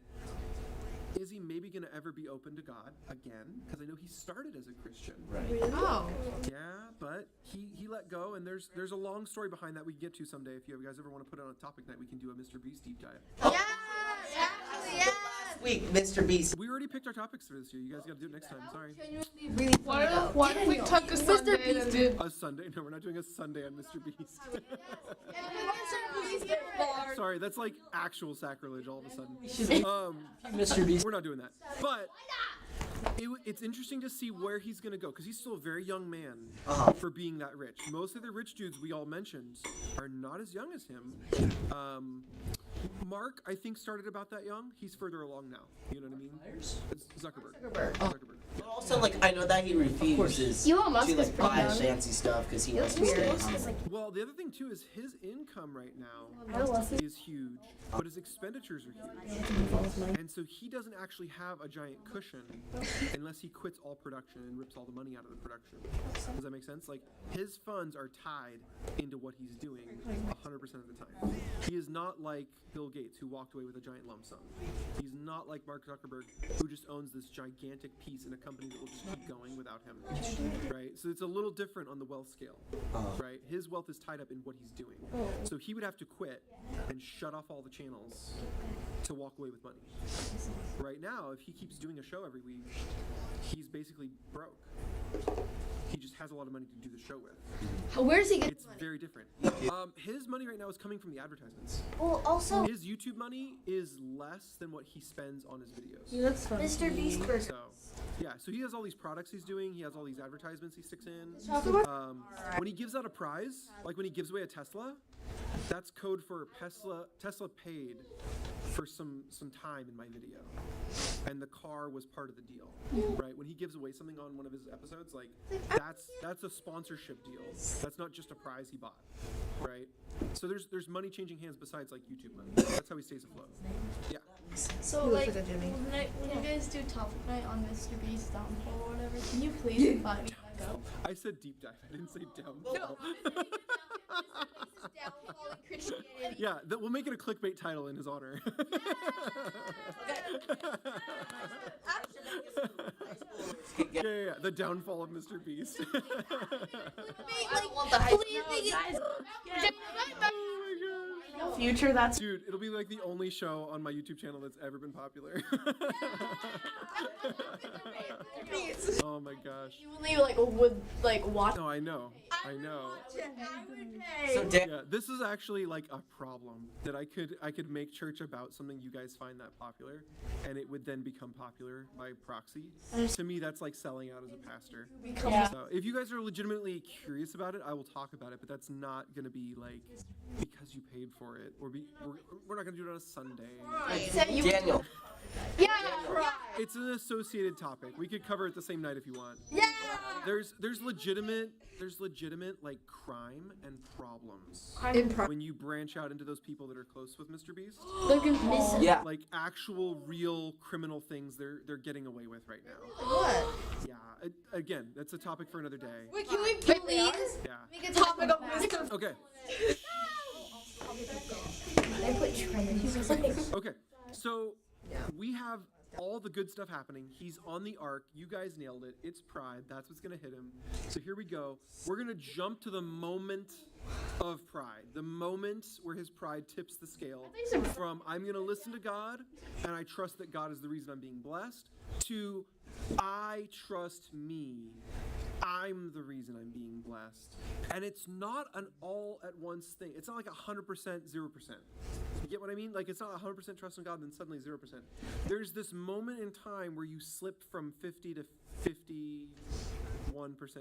Is he maybe going to ever be open to God again? Because I know he started as a Christian. Right. Oh. Yeah, but he let go, and there's a long story behind that we can get to someday. If you guys ever want to put it on a topic night, we can do a Mr. Beast deep dive. Last week, Mr. Beast. We already picked our topics for this year. You guys got to do it next time. Sorry. What if we took a Sunday and did? A Sunday? No, we're not doing a Sunday on Mr. Beast. Sorry, that's like actual sacrilege all of a sudden. Mr. Beast. We're not doing that. But it's interesting to see where he's going to go, because he's still a very young man for being that rich. Most of the rich dudes we all mentioned are not as young as him. Mark, I think, started about that young. He's further along now. You know what I mean? It's Zuckerberg. Zuckerberg. But also, like, I know that he refuses Elon Musk to is like buy pretty fancy stuff because he wants to stay humble. Well, the other thing too is his income right now is huge, but his expenditures are huge, and so he doesn't actually have a giant cushion unless he quits all production and rips all the money out of the production. Does that make sense? Like, his funds are tied into what he's doing 100% of the time. He is not like Bill Gates, who walked away with a giant lump sum. He's not like Mark Zuckerberg, who just owns this gigantic piece in a company that will just keep going without him. Right? So it's a little different on the wealth scale. Right? His wealth is tied up in what he's doing. So he would have to quit and shut off all the channels to walk away with money. Right now, if he keeps doing a show every week, he's basically broke. He just has a lot of money to do the show with. Where's he getting It's money? very different. His money right now is coming from the advertisements. Well, also, His YouTube money is less than what he spends on his videos. That's fun. Mr. Beast Burger. So, yeah, so he has all these products he's doing. He has all these advertisements he sticks in. When he gives out a prize, like when he gives away a Tesla, that's code for Tesla paid for some time in my video, and the car was part of the deal, right? When he gives away something on one of his episodes, like that's a sponsorship deal. That's not just a prize he bought, right? So there's money changing hands besides like YouTube money. That's how he stays afloat. Yeah. So like, when you guys do topic night on Mr. Beast's downfall or whatever, can you please invite me back up? I said deep dive. I didn't say downfall. Downfall in Christianity. Yeah, we'll make it a clickbait title in his honor. Yeah. The downfall of Mr. Beast. I don't want the hype. In the future, that's Dude, it'll be like the only show on my YouTube channel that's ever been popular. Oh my gosh. You only would watch. No, I know. So Dan, Yeah, this is actually like a problem that I could make church about something you guys find that popular, and it would then become popular by proxy. To me, that's like selling out as a pastor. So if you guys are legitimately curious about it, I will talk about it, but that's not gonna be like because you paid for it, or we're not gonna do it on a Sunday. Daniel. It's an associated topic. We could cover it the same night if you want. There's legitimate like crime and problems when you branch out into those people that are close with Mr. Beast. Yeah. Like actual real criminal things they're getting away with right now. What? Yeah. Again, that's a topic for another day. Wait, can we please Yeah. make a topic of Mr. Okay. They put trends. Okay. So we have all the good stuff happening. He's on the arc. You guys nailed it. It's pride. That's what's going to hit him. So here we go. We're going to jump to the moment of pride. The moment where his pride tips the scale from I'm going to listen to God and I trust that God is the reason I'm being blessed to I trust me. I'm the reason I'm being blessed. And it's not an all at once thing. It's not like 100%, 0%. You get what I mean? Like, it's not 100% trust in God, then suddenly 0%. There's this moment in time where you slip from 50 to 51%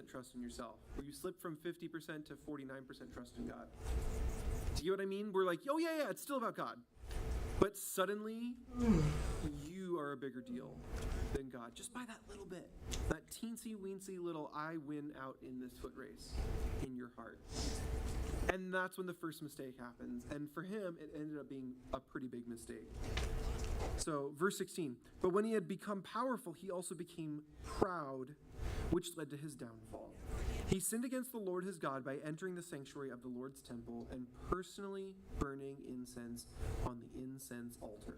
trust in yourself, where you slip from 50% to 49% trust in God. Do you get what I mean? We're like, oh yeah, it's still about God. But suddenly, you are a bigger deal than God, just by that little bit. That teensy-weensy little I win out in this foot race in your heart. And that's when the first mistake happens. And for him, it ended up being a pretty big mistake. So, verse 16, but when he had become powerful, he also became proud, which led to his downfall. He sinned against the Lord his God by entering the sanctuary of the Lord's temple and personally burning incense on the incense altar.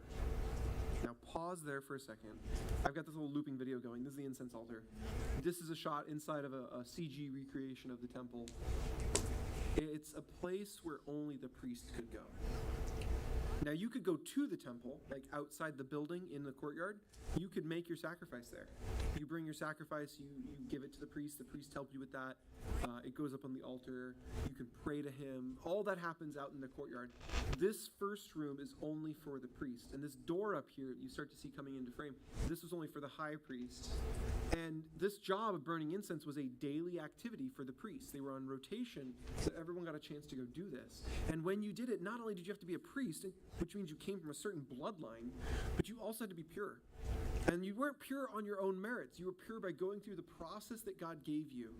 Now pause there for a second. I've got this little looping video going. This is the incense altar. This is a shot inside of a CG recreation of the temple. It's a place where only the priest could go. Now you could go to the temple, like outside the building in the courtyard. You could make your sacrifice there. You bring your sacrifice, you give it to the priest helps you with that. It goes up on the altar. You can pray to him. All that happens out in the courtyard. This first room is only for the priest. And this door up here you start to see coming into frame, this was only for the high priest. And this job of burning incense was a daily activity for the priests. They were on rotation, so everyone got a chance to go do this. And when you did it, not only did you have to be a priest, which means you came from a certain bloodline, but you also had to be pure. And you weren't pure on your own merits. You were pure by going through the process that God gave you,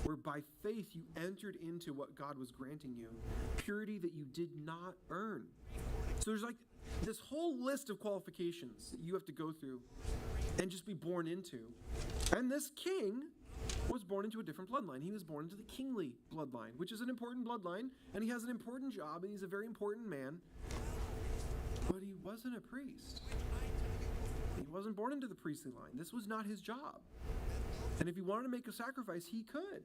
where by faith you entered into what God was granting you, purity that you did not earn. So there's like this whole list of qualifications that you have to go through and just be born into. And this king was born into a different bloodline. He was born into the kingly bloodline, which is an important bloodline, and he has an important job, and he's a very important man. But he wasn't a priest. He wasn't born into the priestly line. This was not his job. And if he wanted to make a sacrifice, he could.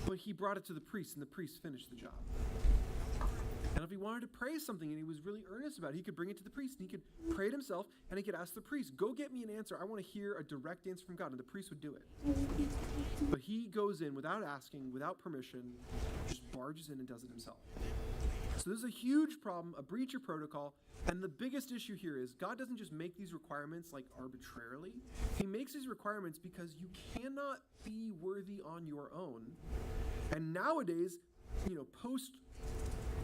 But he brought it to the priest, and the priest finished the job. And if he wanted to pray something and he was really earnest about it, he could bring it to the priest, and he could pray it himself, and he could ask the priest, go get me an answer. I want to hear a direct answer from God. And the priest would do it. But he goes in without asking, without permission, just barges in and does it himself. So this is a huge problem, a breach of protocol, and the biggest issue here is God doesn't just make these requirements like arbitrarily. He makes these requirements because you cannot be worthy on your own. And nowadays, post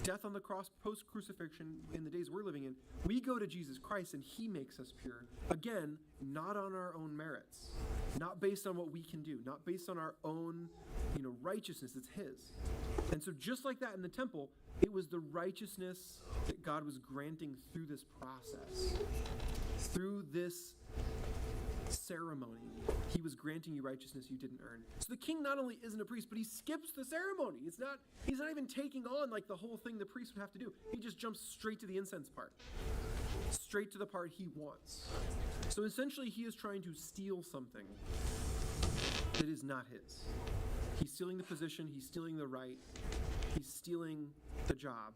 death on the cross, post-crucifixion, in the days we're living in, we go to Jesus Christ and he makes us pure. Again, not on our own merits, not based on what we can do, not based on our own, righteousness. It's his. And so just like that in the temple, it was the righteousness that God was granting through this process, through this ceremony. He was granting you righteousness you didn't earn. So the king not only isn't a priest, but he skips the ceremony. He's not even taking on like the whole thing the priest would have to do. He just jumps straight to the incense part. Straight to the part he wants. So essentially he is trying to steal something that is not his. He's stealing the position, he's stealing the right, he's stealing the job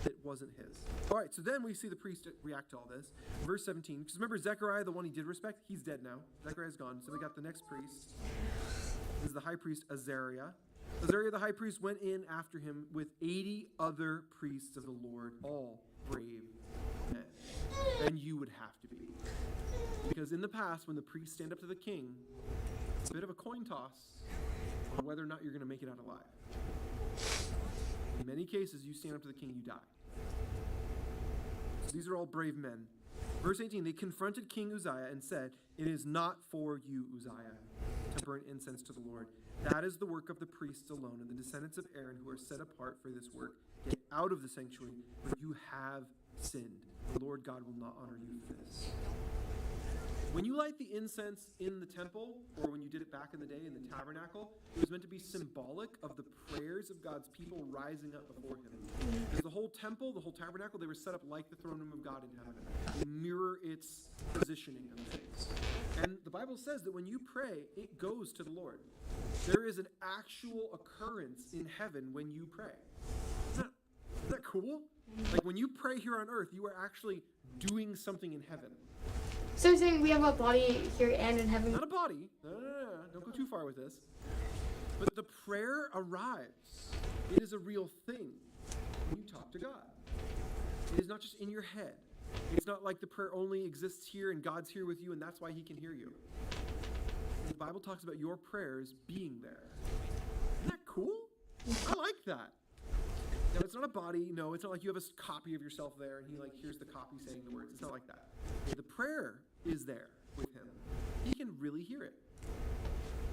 that wasn't his. All right, so then we see the priest react to all this. Verse 17, because remember Zechariah, the one he did respect, he's dead now. Zechariah's gone. So we got the next priest. This is the high priest Azariah. Azariah the high priest went in after him with 80 other priests of the Lord, all brave men. And you would have to be. Because in the past, when the priests stand up to the king, it's a bit of a coin toss on whether or not you're going to make it out alive. In many cases, you stand up to the king, you die. So these are all brave men. Verse 18, they confronted King Uzziah and said, it is not for you, Uzziah, to burn incense to the Lord. That is the work of the priests alone and the descendants of Aaron who are set apart for this work. Get out of the sanctuary, for you have sinned. The Lord God will not honor you for this. When you light the incense in the temple, or when you did it back in the day in the tabernacle, it was meant to be symbolic of the prayers of God's people rising up before him. Because the whole temple, the whole tabernacle, they were set up like the throne room of God in heaven. They mirror its positioning of things. And the Bible says that when you pray, it goes to the Lord. There is an actual occurrence in heaven when you pray. Isn't that cool? Like when you pray here on earth, you are actually doing something in heaven. So you're saying we have a body here and in heaven? Not a body. No. don't go too far with this. But the prayer arrives. It is a real thing when you talk to God. It is not just in your head. It's not like the prayer only exists here and God's here with you and that's why he can hear you. The Bible talks about your prayers being there. Isn't that cool? I like that. Now, it's not a body. No, it's not like you have a copy of yourself there and he like hears the copy saying the words. It's not like that. The prayer is there with him. He can really hear it.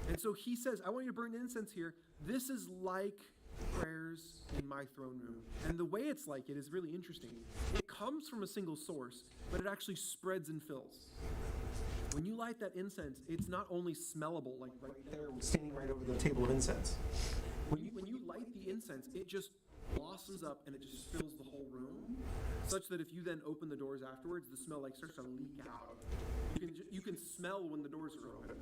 And so he says, I want you to burn incense here. This is like prayers in my throne room. And the way it's like it is really interesting. It comes from a single source, but it actually spreads and fills. When you light that incense, it's not only smellable, like right there, standing right over the table of incense. When you light the incense, it just blossoms up and it just fills the whole room, such that if you then open the doors afterwards, the smell like starts to leak out. You can smell when the doors are open.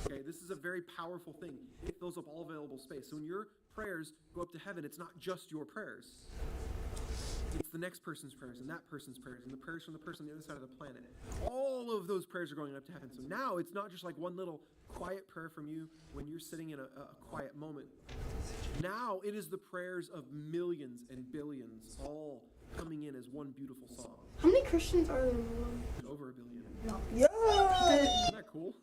Okay, this is a very powerful thing. It fills up all available space. So when your prayers go up to heaven, it's not just your prayers. It's the next person's prayers and that person's prayers and the prayers from the person on the other side of the planet. All of those prayers are going up to heaven. So now it's not just like one little quiet prayer from you when you're sitting in a quiet moment. Now it is the prayers of millions and billions all coming in as one beautiful song. How many Christians are there in the world? Over 1 billion. Yeah. Isn't that cool?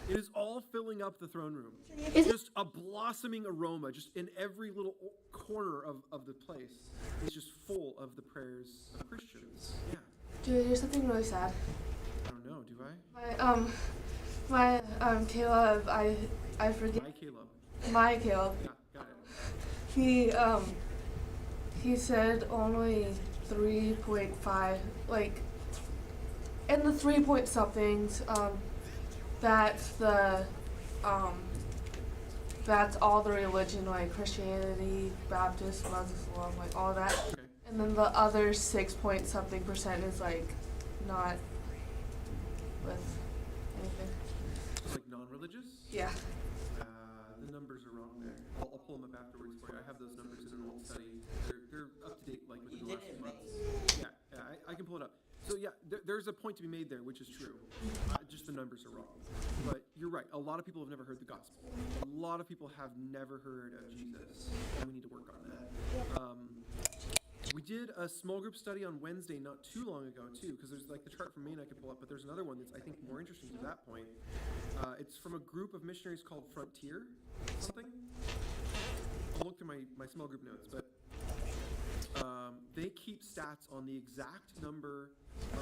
It is all filling up the throne room. It's just a blossoming aroma, just in every little corner of the place. It's just full of the prayers of Christians. Yeah. Dude, there's something really sad. I don't know, do I? Caleb, I forget. My Caleb. My Caleb. Yeah, got it. He said only 3.5, like, in the 3 point somethings, that's all the religion, like Christianity, Baptist, Muslim, like all that. Okay. And then the other 6 point something percent is like not with anything. It's like non-religious? Yeah. The numbers are wrong there. I'll pull them up afterwards for you. I have those numbers in an old study. They're up to date, like within the last few months. Yeah, I can pull it up. So yeah, there's a point to be made there, which is true. Just the numbers are wrong. But you're right. A lot of people have never heard the gospel. A lot of people have never heard of Jesus, and we need to work on that. We did a small group study on Wednesday not too long ago, too, because there's like the chart from Maine I could pull up, but there's another one that's, I think, more interesting to that point. It's from a group of missionaries called Frontier something. I'll look through my small group notes, but they keep stats on the exact number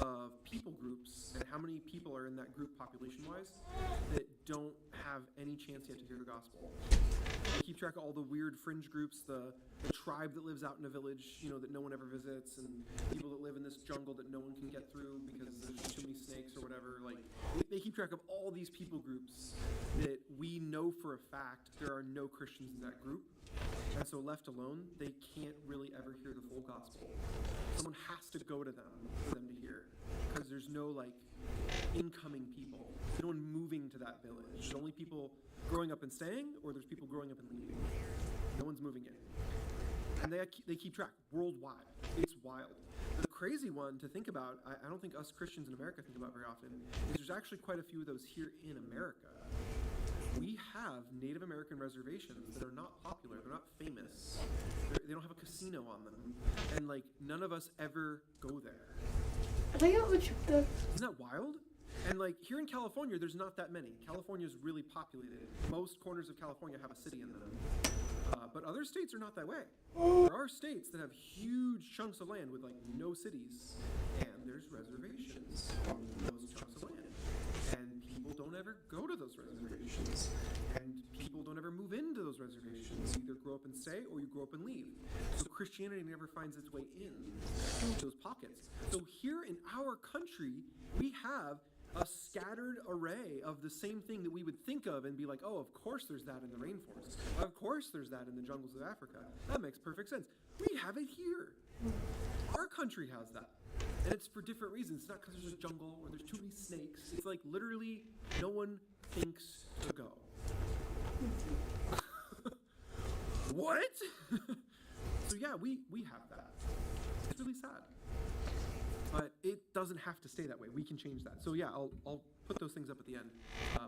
of people groups and how many people are in that group population-wise that don't have any chance yet to hear the gospel. They keep track of all the weird fringe groups, the tribe that lives out in a village, that no one ever visits, and people that live in this jungle that no one can get through because there's too many snakes or whatever. Like, they keep track of all these people groups that we know for a fact there are no Christians in that group. And so left alone, they can't really ever hear the full gospel. Someone has to go to them for them to hear, because there's no like incoming people. There's no one moving to that village. There's only people growing up and staying, or there's people growing up and leaving. No one's moving in. And they keep track worldwide. It's wild. The crazy one to think about, I don't think us Christians in America think about very often, is there's actually quite a few of those here in America. We have Native American reservations that are not popular, they're not famous, they don't have a casino on them, and like none of us ever go there. I think that would the. Isn't that wild? And like here in California, there's not that many. California is really populated. Most corners of California have a city in them. But other states are not that way. There are states that have huge chunks of land with like no cities, and there's reservations on those chunks of land. And people don't ever go to those reservations. And people don't ever move into those reservations. You either grow up and stay or you grow up and leave. So Christianity never finds its way in those pockets. So here in our country, we have a scattered array of the same thing that we would think of and be like, oh, of course there's that in the rainforest. Of course there's that in the jungles of Africa. That makes perfect sense. We have it here. Our country has that. And it's for different reasons. It's not because there's a jungle or there's too many snakes. It's like literally no one thinks to go. What? So yeah, we have that. It's really sad. But it doesn't have to stay that way. We can change that. So yeah, I'll put those things up at the end.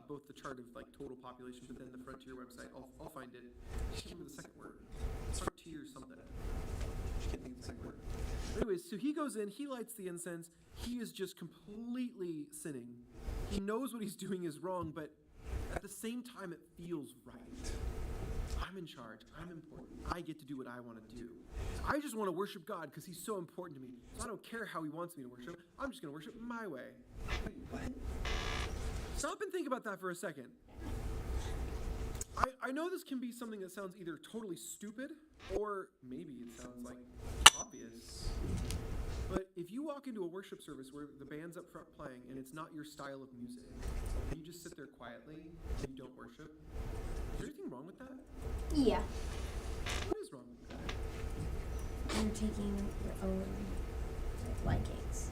Both the chart of like total population, but then the Frontier website. I'll find it. I can't remember the second word. Frontier something. I can't think of the second word. Anyways, so he goes in, he lights the incense. He is just completely sinning. He knows what he's doing is wrong, but at the same time, it feels right. I'm in charge. I'm important. I get to do what I want to do. I just want to worship God because he's so important to me. So I don't care how he wants me to worship. I'm just going to worship my way. Wait, what? Stop and think about that for a second. I know this can be something that sounds either totally stupid or maybe it sounds like obvious. But if you walk into a worship service where the band's up front playing and it's not your style of music, and you just sit there quietly and you don't worship, is there anything wrong with that? Yeah. What is wrong with that? You're taking your own likings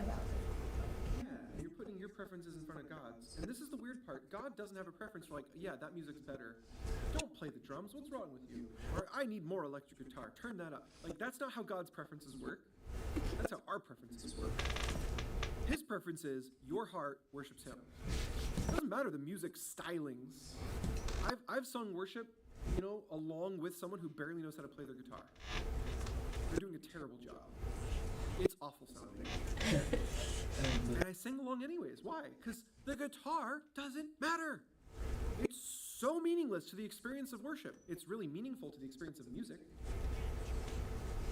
about it. Yeah, you're putting your preferences in front of God's. And this is the weird part. God doesn't have a preference for like, yeah, that music's better. Don't play the drums. What's wrong with you? Or I need more electric guitar. Turn that up. Like, that's not how God's preferences work. That's how our preferences work. His preference is your heart worships him. It doesn't matter the music stylings. I've sung worship, along with someone who barely knows how to play their guitar. They're doing a terrible job. It's awful sounding. And I sing along anyways. Why? Because the guitar doesn't matter. It's so meaningless to the experience of worship. It's really meaningful to the experience of music.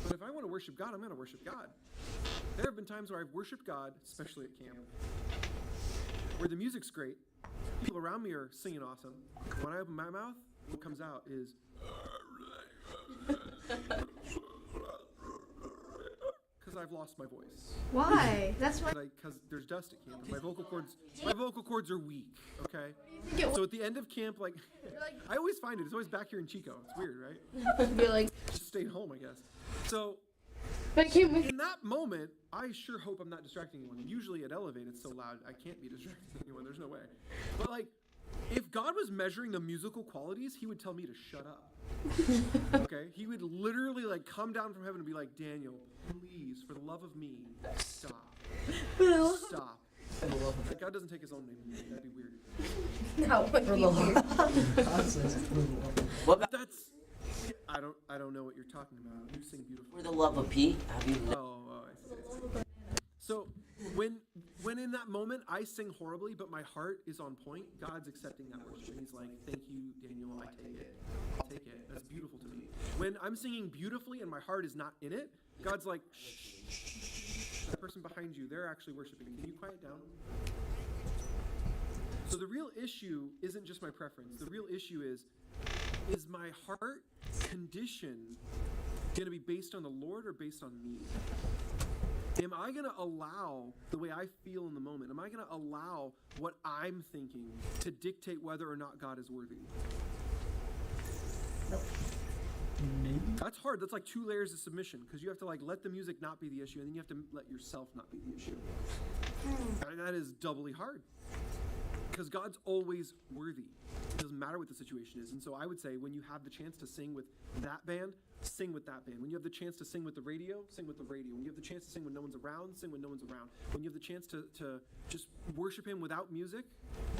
But if I want to worship God, I'm going to worship God. There have been times where I've worshiped God, especially at camp, where the music's great, people around me are singing awesome. When I open my mouth, what comes out is because I've lost my voice. Why? That's why. Because there's dust at camp, and my vocal cords are weak. Okay. So at the end of camp, I always find it. It's always back here in Chico. It's weird, right? Be like, just stayed home, I guess. So in that moment, I sure hope I'm not distracting anyone. Usually at Elevate, it's so loud, I can't be distracting anyone. There's no way. But if God was measuring the musical qualities, he would tell me to shut up. Okay? He would literally come down from heaven and be like, Daniel, please, for the love of me, stop. Stop. God doesn't take his own name. That'd be weird. No, but That's... I don't know what you're talking about. You sing beautifully. For the love of Pete, have you? Oh, I see. So when in that moment I sing horribly, but my heart is on point, God's accepting that worship, and he's like, "Thank you, Daniel. I take it. I'll take it. That's beautiful to me." When I'm singing beautifully and my heart is not in it, God's like, "Shh, that person behind you, they're actually worshiping. Can you quiet down?" So the real issue isn't just my preference. The real issue is my heart condition going to be based on the Lord or based on me? Am I going to allow the way I feel in the moment? Am I going to allow what I'm thinking to dictate whether or not God is worthy? Nope. Maybe. That's hard. That's like 2 layers of submission, because you have to let the music not be the issue, and then you have to let yourself not be the issue. And that is doubly hard. Because God's always worthy. It doesn't matter what the situation is. And so I would say when you have the chance to sing with that band, sing with that band. When you have the chance to sing with the radio, sing with the radio. When you have the chance to sing when no one's around, sing when no one's around. When you have the chance to just worship him without music,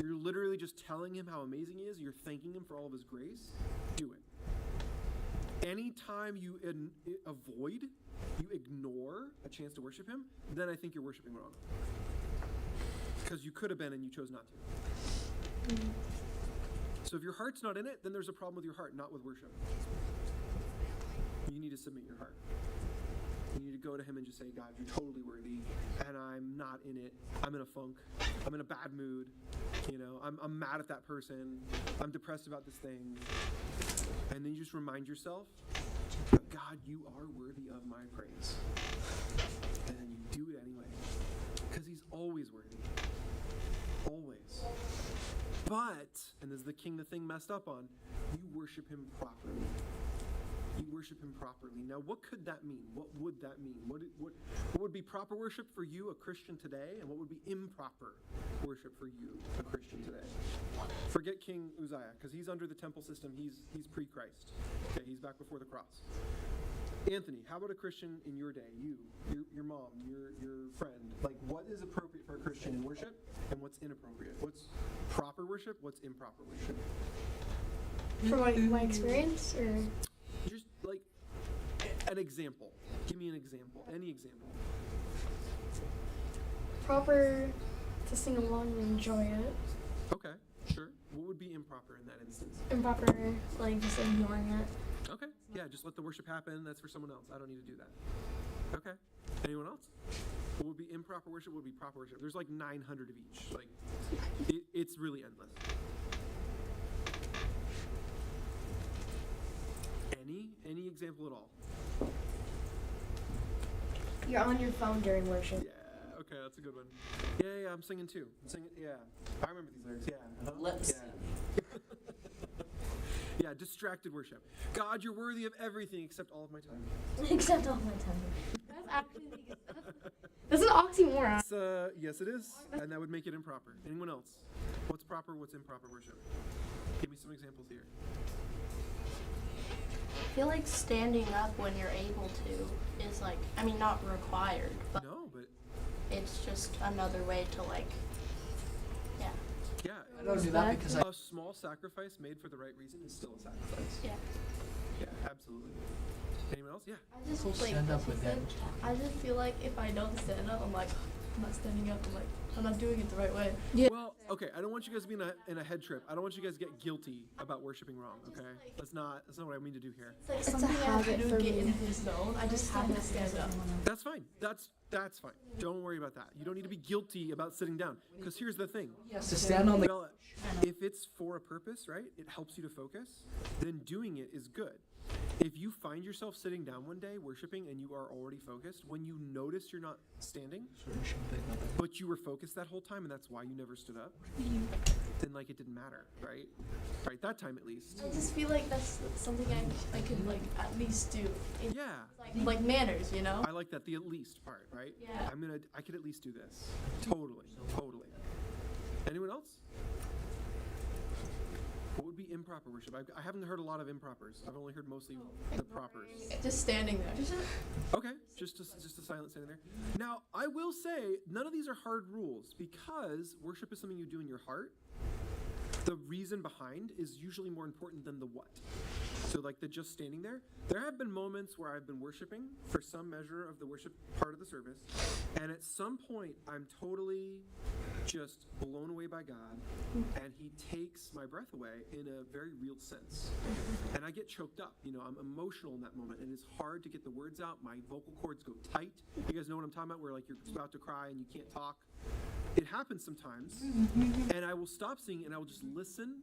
you're literally just telling him how amazing he is, you're thanking him for all of his grace, do it. Anytime you you ignore a chance to worship him, then I think you're worshiping wrong. Because you could have been and you chose not to. Mm-hmm. So if your heart's not in it, then there's a problem with your heart, not with worship. You need to submit your heart. You need to go to him and just say, God, you're totally worthy, and I'm not in it. I'm in a funk. I'm in a bad mood. I'm mad at that person. I'm depressed about this thing. And then you just remind yourself, God, you are worthy of my praise. And then you do it anyway. Because he's always worthy. Always. But, and this is the thing messed up on, you worship him properly. You worship him properly. Now, what could that mean? What would that mean? What would be proper worship for you, a Christian today, and what would be improper worship for you, a Christian today? Forget King Uzziah, because he's under the temple system. He's pre-Christ. Okay, he's back before the cross. Anthony, how about a Christian in your day? Your mom, your friend. Like, what is appropriate for a Christian in worship, and what's inappropriate? What's proper worship? What's improper worship? From my experience, or Just like an example. Give me an example. Any example. proper to sing along and enjoy it. Okay, sure. What would be improper in that instance? Improper, like just ignoring it. Okay, yeah, just let the worship happen. That's for someone else. I don't need to do that. Okay. Anyone else? What would be improper worship? What would be proper worship? There's like 900 of each. Like, it's really endless. Any example at all? You're on your phone during worship. Yeah, okay, that's a good one. Yeah, I'm singing too. I'm singing, yeah. I remember these lyrics, yeah. Let's yeah. Yeah, distracted worship. God, you're worthy of everything except all of my time. Except all my time. That's actually that's an oxymoron. It's, yes, it is, and that would make it improper. Anyone else? What's proper, what's improper worship? Give me some examples here. I feel like standing up when you're able to is like, I mean, not required, but No, but it's just another way to like, yeah. yeah. I don't do that because A small sacrifice made for the right reason is still a sacrifice. Yeah. Yeah, absolutely. Anyone else? Yeah. I just Go like stand up with them. I just feel like if I don't stand up, I'm like, I'm not standing up. I'm like, I'm not doing it the right way. Well, okay, I don't want you guys to be in a head trip. I don't want you guys to get guilty about worshing wrong, okay? That's not what I mean to do here. It's like something I have to do to get in this zone. I just have to stand up. That's fine. That's fine. Don't worry about that. You don't need to be guilty about sitting down. Because here's the thing. Yes, to stand on the. Well, if it's for a purpose, right, it helps you to focus, then doing it is good. If you find yourself sitting down one day worshiping and you are already focused, when you notice you're not standing, but you were focused that whole time and that's why you never stood up, then like it didn't matter, right? Right, that time at least. I just feel like that's something I could like at least do. Yeah. Like manners, you know? I like that, the at least part, right? Yeah. I could at least do this. Totally. Anyone else? What would be improper worship? I haven't heard a lot of impropers. I've only heard mostly the propers. Just standing there. Okay, just a silent standing there. Now, I will say, none of these are hard rules because worship is something you do in your heart. The reason behind is usually more important than the what. So like the just standing there, there have been moments where I've been worshiping for some measure of the worship part of the service, and at some point I'm totally just blown away by God, and he takes my breath away in a very real sense. And I get choked up, I'm emotional in that moment, and it's hard to get the words out. My vocal cords go tight. You guys know what I'm talking about, where like you're about to cry and you can't talk. It happens sometimes, and I will stop singing and I will just listen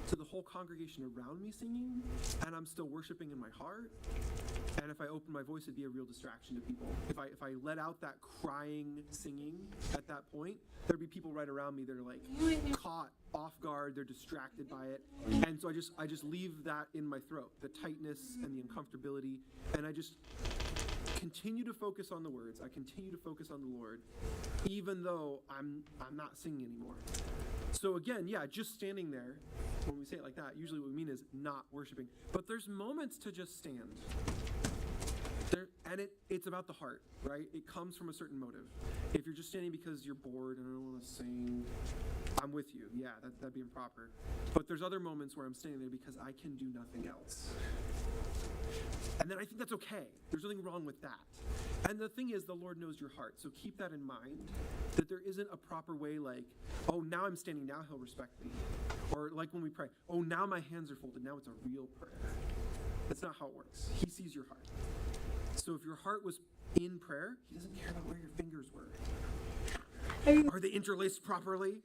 to the whole congregation around me singing, and I'm still worshiping in my heart. And if I open my voice, it'd be a real distraction to people. If I let out that crying singing at that point, there'd be people right around me that are like caught off guard, they're distracted by it. And so I just leave that in my throat, the tightness and the uncomfortability, and I just continue to focus on the words. I continue to focus on the Lord, even though I'm not singing anymore. So again, yeah, just standing there, when we say it like that, usually what we mean is not worshiping. But there's moments to just stand. And it's about the heart, right? It comes from a certain motive. If you're just standing because you're bored and I don't want to sing, I'm with you. Yeah, that'd be improper. But there's other moments where I'm standing there because I can do nothing else. And then I think that's okay. There's nothing wrong with that. And the thing is, the Lord knows your heart. So keep that in mind, that there isn't a proper way like, oh, now I'm standing, now he'll respect me. Or like when we pray, oh, now my hands are folded, now it's a real prayer. That's not how it works. He sees your heart. So if your heart was in prayer, he doesn't care about where your fingers were. Are they interlaced properly?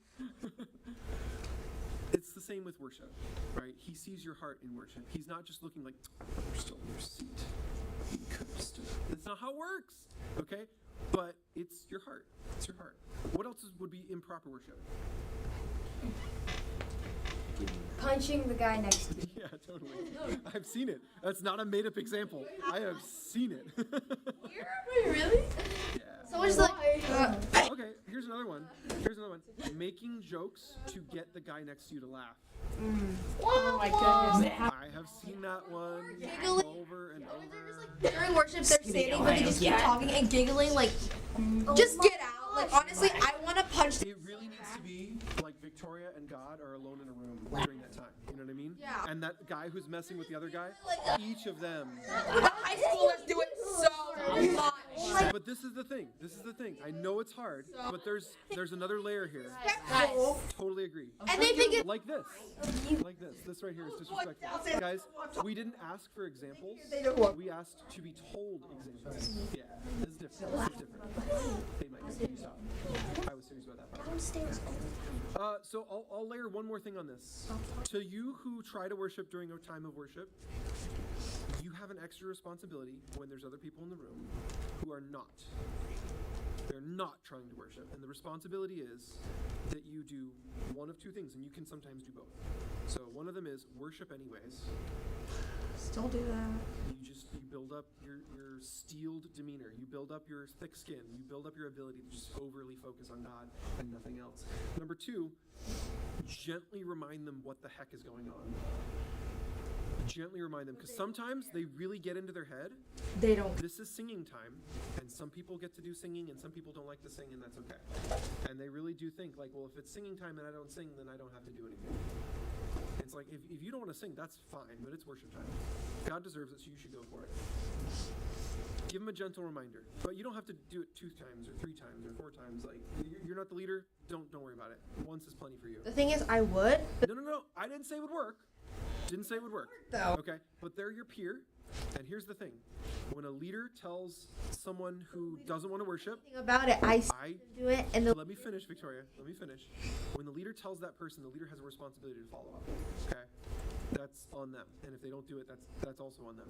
It's the same with worship, right? He sees your heart in worship. He's not just looking like, you're still in your seat. You could have stood. That's not how it works, okay? But it's your heart. It's your heart. What else would be improper worship? Punching the guy next to you. Yeah, totally. I've seen it. That's not a made-up example. I have seen it. Wait, really? Yeah. So it's like, Okay, here's another one. Here's another one. Making jokes to get the guy next to you to laugh. Oh my goodness. I have seen that one Giggling. over and over. During worship, they're standing, but they just keep talking and giggling, like, just get out. Like, honestly, I want to punch. It really needs to be like Victoria and God are alone in a room during that time. You know what I mean? Yeah. And that guy who's messing with the other guy, each of them. High schoolers do it so much. But this is the thing. This is the thing. I know it's hard, but there's another layer here. Totally agree. And they think it's Like this. Like this. This right here is disrespectful. Guys, we didn't ask for examples. We asked to be told examples. Yeah, it's different. It's different. Hey, Mike, you stop. I was serious about that part. So I'll layer one more thing on this. To you who try to worship during a time of worship, you have an extra responsibility when there's other people in the room who are not. They're not trying to worship. And the responsibility is that you do one of two things, and you can sometimes do both. So one of them is worship anyways. Still do that. You build up your steeled demeanor. You build up your thick skin. You build up your ability to just overly focus on God and nothing else. Number two, gently remind them what the heck is going on. Gently remind them, because sometimes they really get into their head. They don't. This is singing time, and some people get to do singing, and some people don't like to sing, and that's okay. And they really do think, like, well, if it's singing time and I don't sing, then I don't have to do anything. It's like, if you don't want to sing, that's fine, but it's worship time. God deserves it, so you should go for it. Give them a gentle reminder, but you don't have to do it 2 times or 3 times or 4 times. Like, you're not the leader. Don't worry about it. Once is plenty for you. The thing is, I would. No. I didn't say it would work. Didn't say it would work. Though. Okay, but they're your peer. And here's the thing. When a leader tells someone who doesn't want to worship, Thing about it, I do it, and let me finish, Victoria. Let me finish. When the leader tells that person, the leader has a responsibility to follow up. Okay? That's on them. And if they don't do it, that's also on them.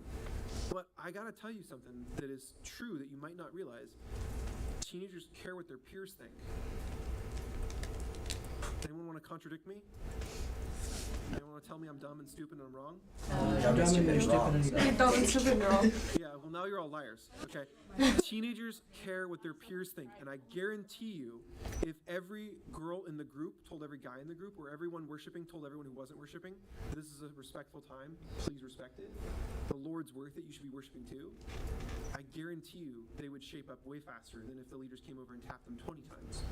But I gotta tell you something that is true that you might not realize. Teenagers care what their peers think. Anyone want to contradict me? Anyone want to tell me I'm dumb and stupid and I'm wrong? Dumb and stupid and wrong. Yeah, well now you're all liars. Okay. Teenagers care what their peers think, and I guarantee you, if every girl in the group told every guy in the group, or everyone worshiping told everyone who wasn't worshiping, this is a respectful time, please respect it. The Lord's worth it, you should be worshiping too. I guarantee you they would shape up way faster than if the leaders came over and tapped them 20 times.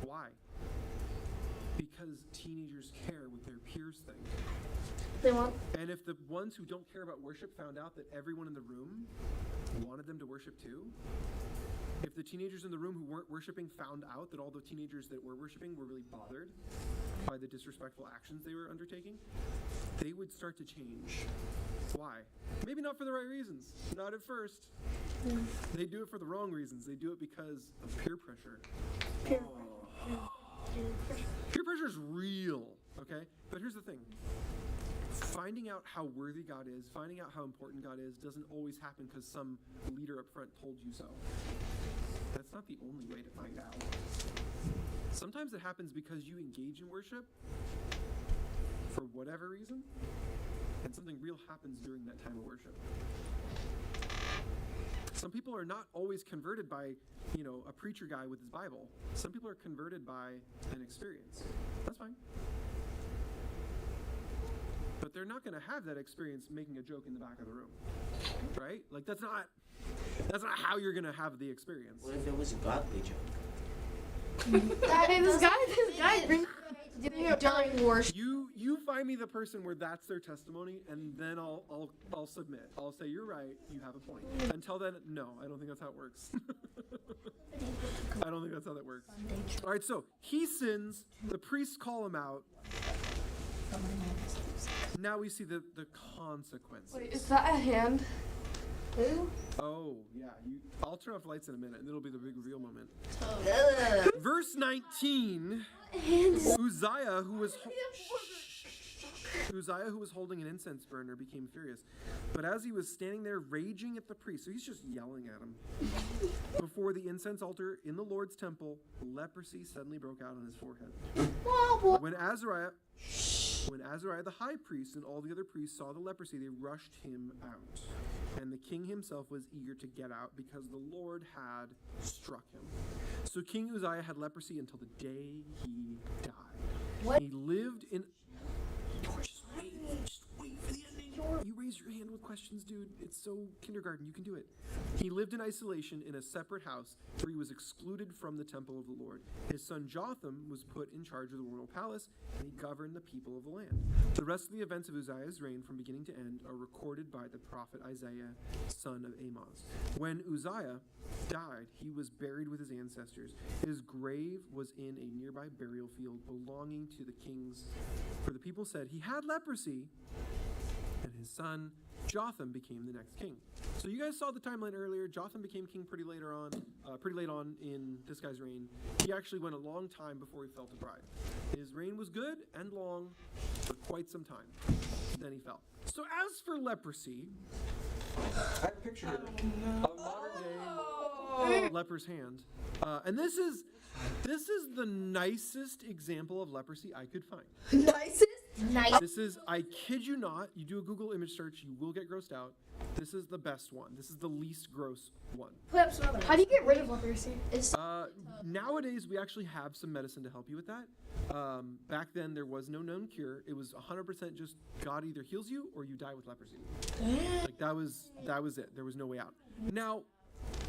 Why? Because teenagers care what their peers think. They want. And if the ones who don't care about worship found out that everyone in the room wanted them to worship too, if the teenagers in the room who weren't worshiping found out that all the teenagers that were worshiping were really bothered by the disrespectful actions they were undertaking, they would start to change. Why? Maybe not for the right reasons. Not at first. They do it for the wrong reasons. They do it because of peer pressure. Peer pressure is real, okay? But here's the thing. Finding out how worthy God is, finding out how important God is, doesn't always happen because some leader up front told you so. That's not the only way to find out. Sometimes it happens because you engage in worship for whatever reason, and something real happens during that time of worship. Some people are not always converted by, a preacher guy with his Bible. Some people are converted by an experience. That's fine. But they're not going to have that experience making a joke in the back of the room. Right? Like, that's not how you're going to have the experience. What if it was a godly joke? This guy brings it during worship. You find me the person where that's their testimony, and then I'll submit. I'll say, you're right, you have a point. Until then, no, I don't think that's how it works. I don't think that's how that works. All right, so he sins, the priests call him out. Now we see the consequences. Wait, is that a hand? Who? Oh, yeah. I'll turn off lights in a minute, and it'll be the big reveal moment. Verse 19, Uzziah, who was holding an incense burner, became furious. But as he was standing there raging at the priest, so he's just yelling at him, before the incense altar in the Lord's temple, leprosy suddenly broke out on his forehead. When Azariah the high priest and all the other priests saw the leprosy, they rushed him out. And the king himself was eager to get out because the Lord had struck him. So King Uzziah had leprosy until the day he died. What? He lived in. Just wait for the ending. You raise your hand with questions, dude. It's so kindergarten. You can do it. He lived in isolation in a separate house where he was excluded from the temple of the Lord. His son Jotham was put in charge of the royal palace, and he governed the people of the land. The rest of the events of Uzziah's reign from beginning to end are recorded by the prophet Isaiah, son of Amoz. When Uzziah died, he was buried with his ancestors. His grave was in a nearby burial field belonging to the kings. For the people said, he had leprosy, and his son Jotham became the next king. So you guys saw the timeline earlier. Jotham became king pretty late on in this guy's reign. He actually went a long time before he fell to pride. His reign was good and long for quite some time. Then he fell. So as for leprosy, I have a picture here of a modern day leper's hand. And this is the nicest example of leprosy I could find. Nicest? Nice. This is, I kid you not, you do a Google image search, you will get grossed out. This is the best one. This is the least gross one. How do you get rid of leprosy? Nowadays, we actually have some medicine to help you with that. Back then, there was no known cure. It was 100% just God either heals you or you die with leprosy. Like that was it. There was no way out. Now,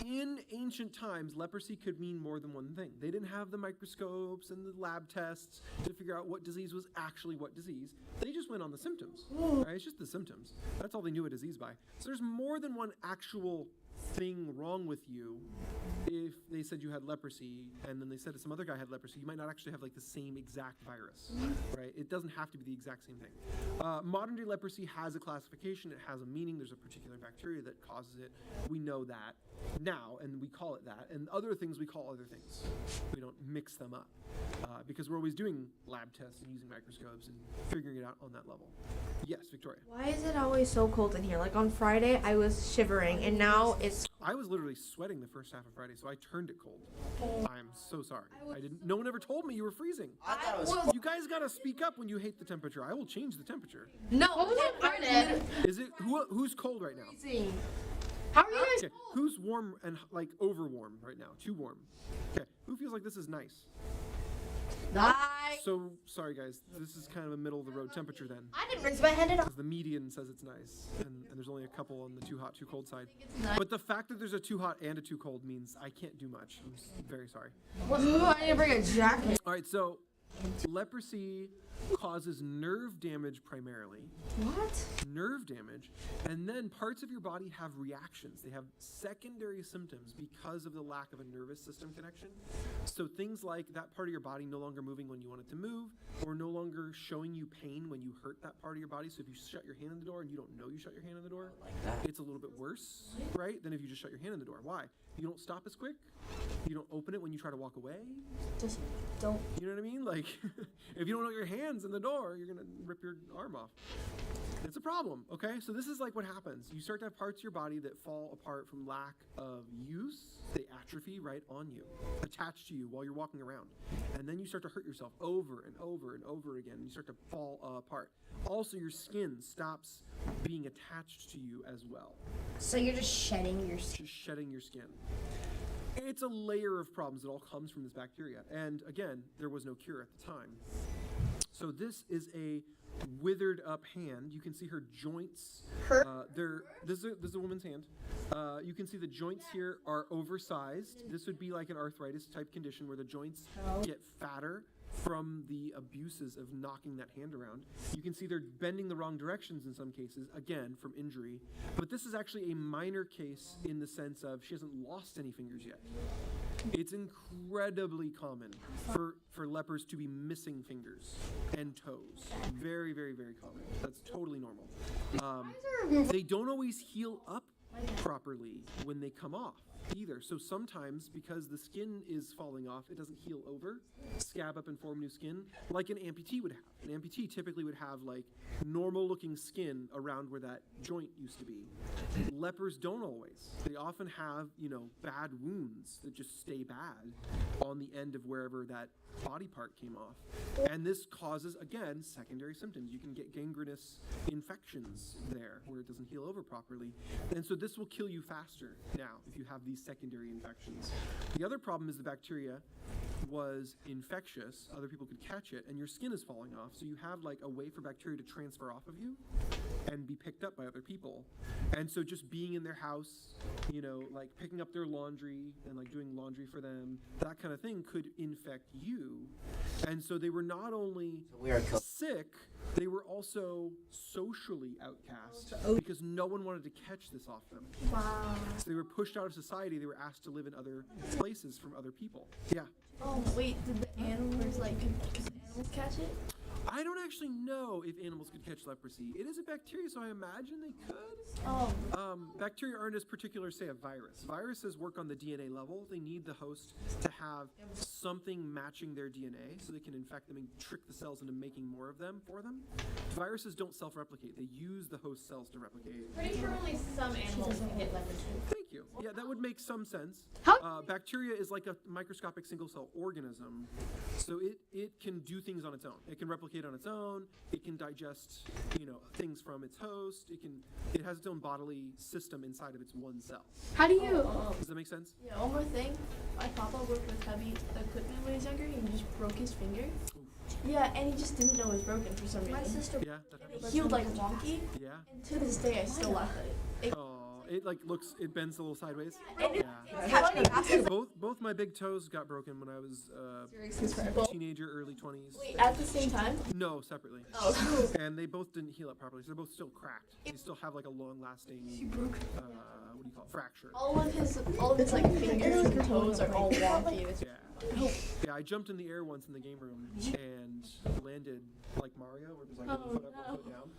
in ancient times, leprosy could mean more than one thing. They didn't have the microscopes and the lab tests to figure out what disease was actually what disease. They just went on the symptoms. Right? It's just the symptoms. That's all they knew a disease by. So there's more than one actual thing wrong with you. If they said you had leprosy and then they said some other guy had leprosy, you might not actually have like the same exact virus, right? It doesn't have to be the exact same thing. Modern day leprosy has a classification. It has a meaning. There's a particular bacteria that causes it. We know that now, and we call it that. And other things we call other things. We don't mix them up because we're always doing lab tests and using microscopes and figuring it out on that level. Yes, Victoria. Why is it always so cold in here? Like on Friday, I was shivering, and now it's... I was literally sweating the first half of Friday, so I turned it cold. I'm so sorry. No one ever told me you were freezing. You guys gotta speak up when you hate the temperature. I will change the temperature. No, I did. Is it who's cold right now? How are you guys? Okay, who's warm and like over warm right now? Too warm. Okay, who feels like this is nice? So sorry guys, this is kind of a middle of the road temperature then. I didn't raise my hand at all. Because the median says it's nice, and there's only a couple on the too hot, too cold side. But the fact that there's a too hot and a too cold means I can't do much. I'm very sorry. I need to bring a jacket. All right, so leprosy causes nerve damage primarily. What? Nerve damage. And then parts of your body have reactions. They have secondary symptoms because of the lack of a nervous system connection. So things like that part of your body no longer moving when you want it to move, or no longer showing you pain when you hurt that part of your body. So if you shut your hand in the door and you don't know you shut your hand in the door, it's a little bit worse, right, than if you just shut your hand in the door. Why? You don't stop as quick. You don't open it when you try to walk away. Just don't. You know what I mean? Like, if you don't know your hand's in the door, you're going to rip your arm off. It's a problem, okay? So this is like what happens. You start to have parts of your body that fall apart from lack of use. They atrophy right on you, attached to you while you're walking around. And then you start to hurt yourself over and over and over again. And you start to fall apart. Also, your skin stops being attached to you as well. So you're just shedding your skin. Just shedding your skin. It's a layer of problems that all comes from this bacteria. And again, there was no cure at the time. So this is a withered up hand. You can see her joints. This is a woman's hand. You can see the joints here are oversized. This would be like an arthritis type condition where the joints get fatter from the abuses of knocking that hand around. You can see they're bending the wrong directions in some cases, again, from injury. But this is actually a minor case in the sense of she hasn't lost any fingers yet. It's incredibly common for lepers to be missing fingers and toes. Very, very, very common. That's totally normal. They don't always heal up properly when they come off either. So sometimes, because the skin is falling off, it doesn't heal over, scab up and form new skin, like an amputee would have. An amputee typically would have like normal looking skin around where that joint used to be. Lepers don't always. They often have, bad wounds that just stay bad on the end of wherever that body part came off. And this causes, again, secondary symptoms. You can get gangrenous infections there where it doesn't heal over properly. And so this will kill you faster now if you have these these secondary infections. The other problem is the bacteria was infectious, other people could catch it, and your skin is falling off, so you have like a way for bacteria to transfer off of you and be picked up by other people. And so just being in their house, you know, like picking up their laundry and like doing laundry for them, that kind of thing could infect you. And so they were not only sick, they were also socially outcast because no one wanted to catch this off them. Wow. So they were pushed out of society. They were asked to live in other places from other people. Yeah. Oh wait, did the animals could animals catch it? I don't actually know if animals could catch leprosy. It is a bacteria, so I imagine they could. Oh. Bacteria aren't as particular, say, a virus. Viruses work on the DNA level. They need the host to have something matching their DNA so they can infect them and trick the cells into making more of them for them. Viruses don't self-replicate. They use the host cells to replicate. Pretty sure only some animals can get leprosy. Thank you. Yeah, that would make some sense. Bacteria is like a microscopic single-cell organism, so it can do things on its own. It can replicate on its own. It can digest, you know, things from its host. It has its own bodily system inside of its one cell. How do you? Does that make sense? Yeah, one more thing. My papa worked with heavy equipment when he was younger, and he just broke his finger. Yeah, and he just didn't know it was broken for some reason. My sister. Yeah, that And happens. it healed like wonky. Yeah. And to this day, I still laugh at it. It like it bends a little sideways. And Yeah. Both my big toes got broken when I was teenager, early 20s. Wait, at the same time? No, separately. Oh. And they both didn't heal up properly, so they're both still cracked. They still have like a long-lasting, what do you call it, fracture. All of his like fingers and toes are all wonky. It's Yeah, I jumped in the air once in the game room and landed like Mario, where there's like a foot up, one foot down.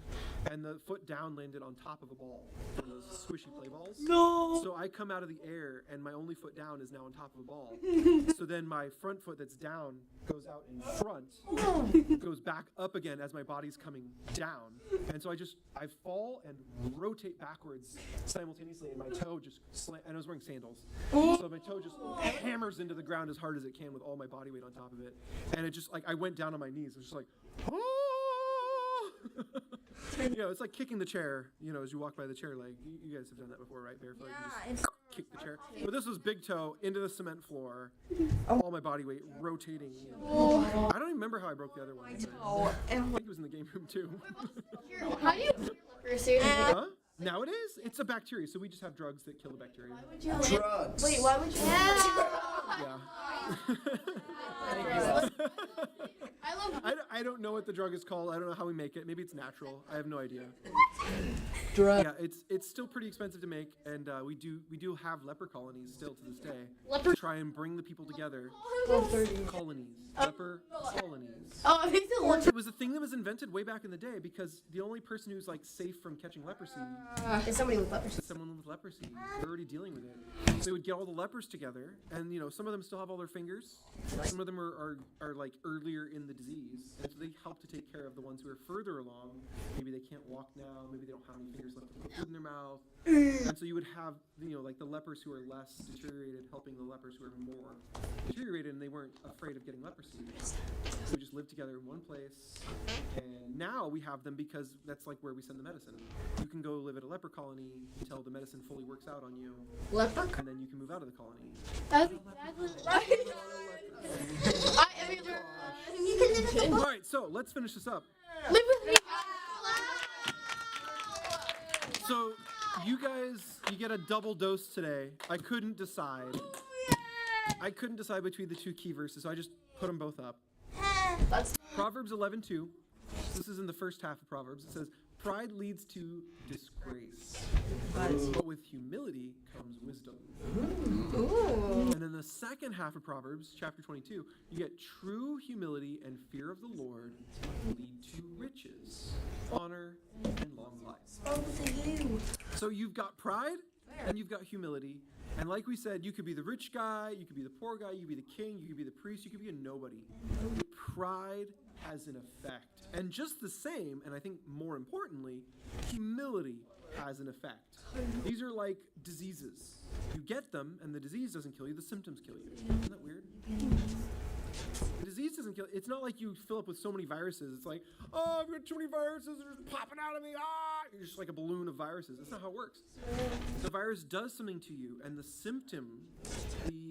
And the foot down landed on top of a ball, one of those squishy play balls. No! So I come out of the air and my only foot down is now on top of a ball. So then my front foot that's down goes out in front, goes back up again as my body's coming down. And so I fall and rotate backwards simultaneously, and my toe just and I was wearing sandals. So my toe just hammers into the ground as hard as it can with all my body weight on top of it. And it just like I went down on my knees. It was just like, oh! You know, it's like kicking the chair, you know, as you walk by the chair leg. You guys have done that before, right? Barefoot. You just kick the chair. But this was big toe into the cement floor, all my body weight rotating. I don't even remember how I broke the other one. I think it was in the game room too. How do you? Huh? Now it is. It's a bacteria, so we just have drugs that kill the bacteria. Drugs. Wait, why would you? Yeah. I I don't know what the drug is called. I don't know how we make it. Maybe it's natural. I have no idea. Drug. Yeah, it's still pretty expensive to make, and we do have leper colonies still to this day to try and bring the people together. Colonies, leper colonies. Oh, they still look. It was a thing that was invented way back in the day because the only person who's like safe from catching leprosy Is somebody with leprosy? is someone with leprosy. They're already dealing with it. So they would get all the lepers together, and you know some of them still have all their fingers. Some of them are like earlier in the disease, and so they help to take care of the ones who are further along. Maybe they can't walk now. Maybe they don't have any fingers left to put food in their mouth. And so you would have, you know, like the lepers who are less deteriorated helping the lepers who are more deteriorated, and they weren't afraid of getting leprosy. So we just lived together in one place, and now we have them because that's like where we send the medicine. You can go live at a leper colony until the medicine fully works out on you, Leper? and then you can move out of the colony. That's exactly right. I mean, You can live in the All right, so let's finish this up. live with me. So you guys, you get a double dose today. I couldn't decide. I couldn't decide between the two key verses, so I just put them both up. Proverbs 11:2. This is in the first half of Proverbs. It says, "Pride leads to disgrace, but with humility comes wisdom." And then the second half of Proverbs, chapter 22, you get true humility and fear of the Lord lead to riches, honor, and long life. So you've got pride and you've got humility. And like we said, you could be the rich guy, you could be the poor guy, you could be the king, you could be the priest, you could be a nobody. Pride has an effect. And just the same, and I think more importantly, humility has an effect. These are like diseases. You get them, and the disease doesn't kill you, the symptoms kill you. Isn't that weird? The disease disease doesn't kill. It's not like you fill up with so many viruses. It's like, oh, I've got too many viruses. They're just popping out of me. Ah, you're just like a balloon of viruses. That's not how it works. The virus does something to you, and the symptom, the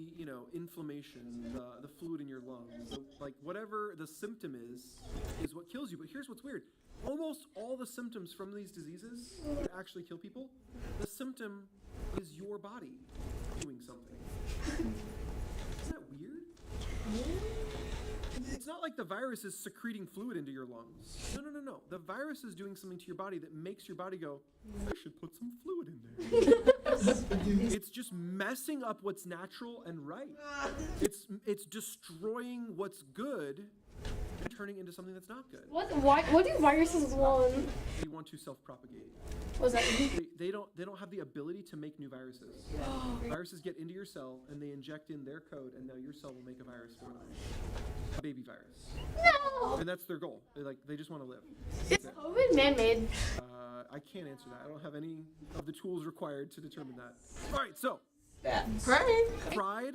inflammation, the fluid in your lungs, like whatever the symptom is what kills you. But here's what's weird. Almost all the symptoms from these diseases that actually kill people, the symptom is your body doing something. Isn't that weird? It's not like the virus is secreting fluid into your lungs. No. The virus is doing something to your body that makes your body go, I should put some fluid in there. It's just messing up what's natural and right. It's destroying what's good and turning it into something that's not good. What do viruses want? They want to self-propagate. What's that? They don't have the ability to make new viruses. Viruses get into your cell and they inject in their code, and now your cell will make a virus for them. A baby virus. No! And that's their goal. They just want to live. Is COVID man-made? I can't answer that. I don't have any of the tools required to determine that. All right, so pride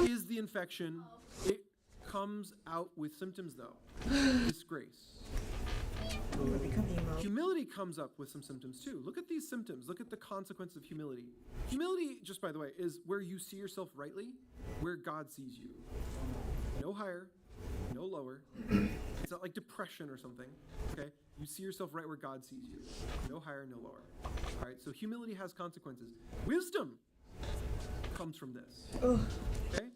is the infection. It comes out with symptoms, though. Disgrace. Humility comes up with some symptoms too. Look at these symptoms. Look at the consequence of humility. Humility, just by the way, is where you see yourself rightly, where God sees you. No higher, no lower. It's not like depression or something, okay? You see yourself right where God sees you. No higher, no lower. All right, so humility has consequences. Wisdom comes from this, okay?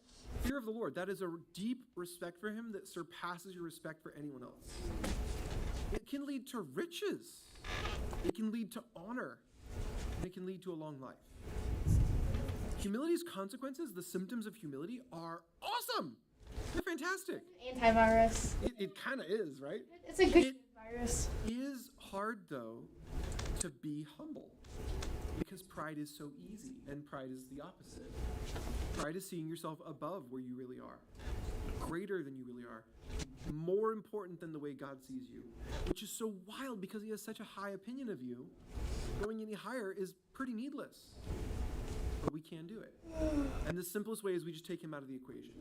Fear of the Lord, that is a deep respect for him that surpasses your respect for anyone else. It can lead to riches. It can lead to honor. And it can lead to a long life. Humility's consequences, the symptoms of humility, are awesome. They're fantastic. Antivirus. It kind of is, right? It's a good virus. It is hard, though, to be humble. Because pride is so easy, and pride is the opposite. Pride is seeing yourself above where you really are, greater than you really are, more important than the way God sees you, which is so wild because he has such a high opinion of you. Going any higher is pretty needless, but we can do it. And the simplest way is we just take him out of the equation.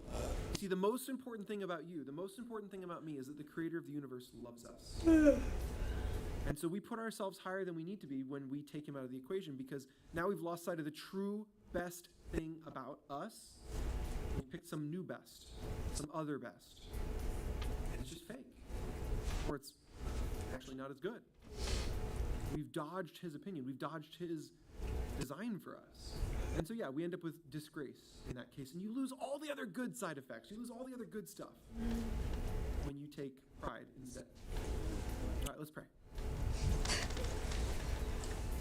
See, the most important thing about you, the most important thing about me is that the creator of the universe loves us. And so we put ourselves higher than we need to be when we take him out of the equation, because now we've lost sight of the true best thing about us. We picked some new best, some other best. And it's just fake. Or it's actually not as good. We've dodged his opinion. We've dodged his design for us. And so, yeah, we end up with disgrace in that case. And you lose all the other good side effects. You lose all the other good stuff when you take pride instead. All right, let's pray.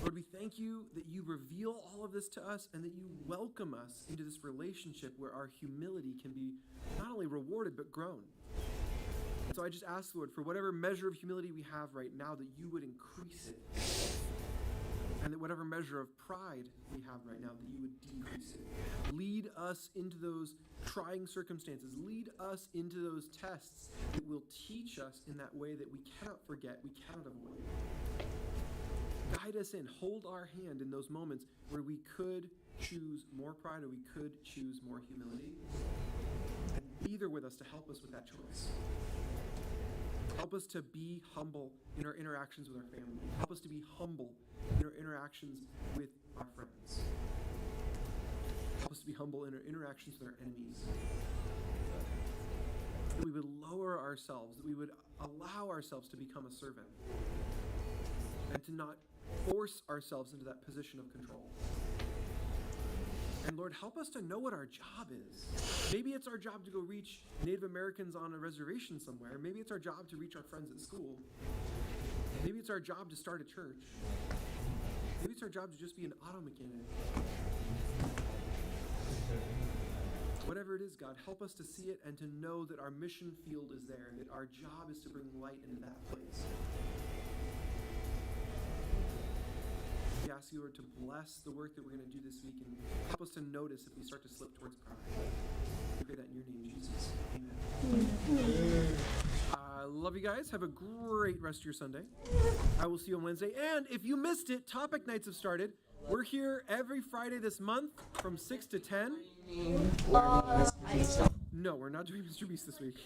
Lord, we thank you that you reveal all of this to us and that you welcome us into this relationship where our humility can be not only rewarded but grown. And so I just ask, Lord, for whatever measure of humility we have right now, that you would increase it. And that whatever measure of pride we have right now, that you would decrease it. Lead us into those trying circumstances. Lead us into those tests that will teach us in that way that we cannot forget, we cannot avoid. Guide us in, hold our hand in those moments where we could choose more pride or we could choose more humility. And be there with us to help us with that choice. Help us to be humble in our interactions with our family. Help us to be humble in our interactions with our friends. Help us to be humble in our interactions with our enemies. That we would lower ourselves, that we would allow ourselves to become a servant. And to not force ourselves into that position of control. And Lord, help us to know what our job is. Maybe it's our job to go reach Native Americans on a reservation somewhere. Maybe it's our job to reach our friends at school. Maybe it's our job to start a church. Maybe it's our job to just be an auto mechanic. Whatever it is, God, help us to see it and to know that our mission field is there, that our job is to bring light into that place. We ask you, Lord, to bless the work that we're going to do this week and help us to notice if we start to slip towards pride. We pray that in your name, Jesus. Amen. I love you guys. Have a great rest of your Sunday. I will see you on Wednesday. And if you missed it, topic nights have started. We're here every Friday this month from 6 to 10. No, we're not doing Mr. Beast this week.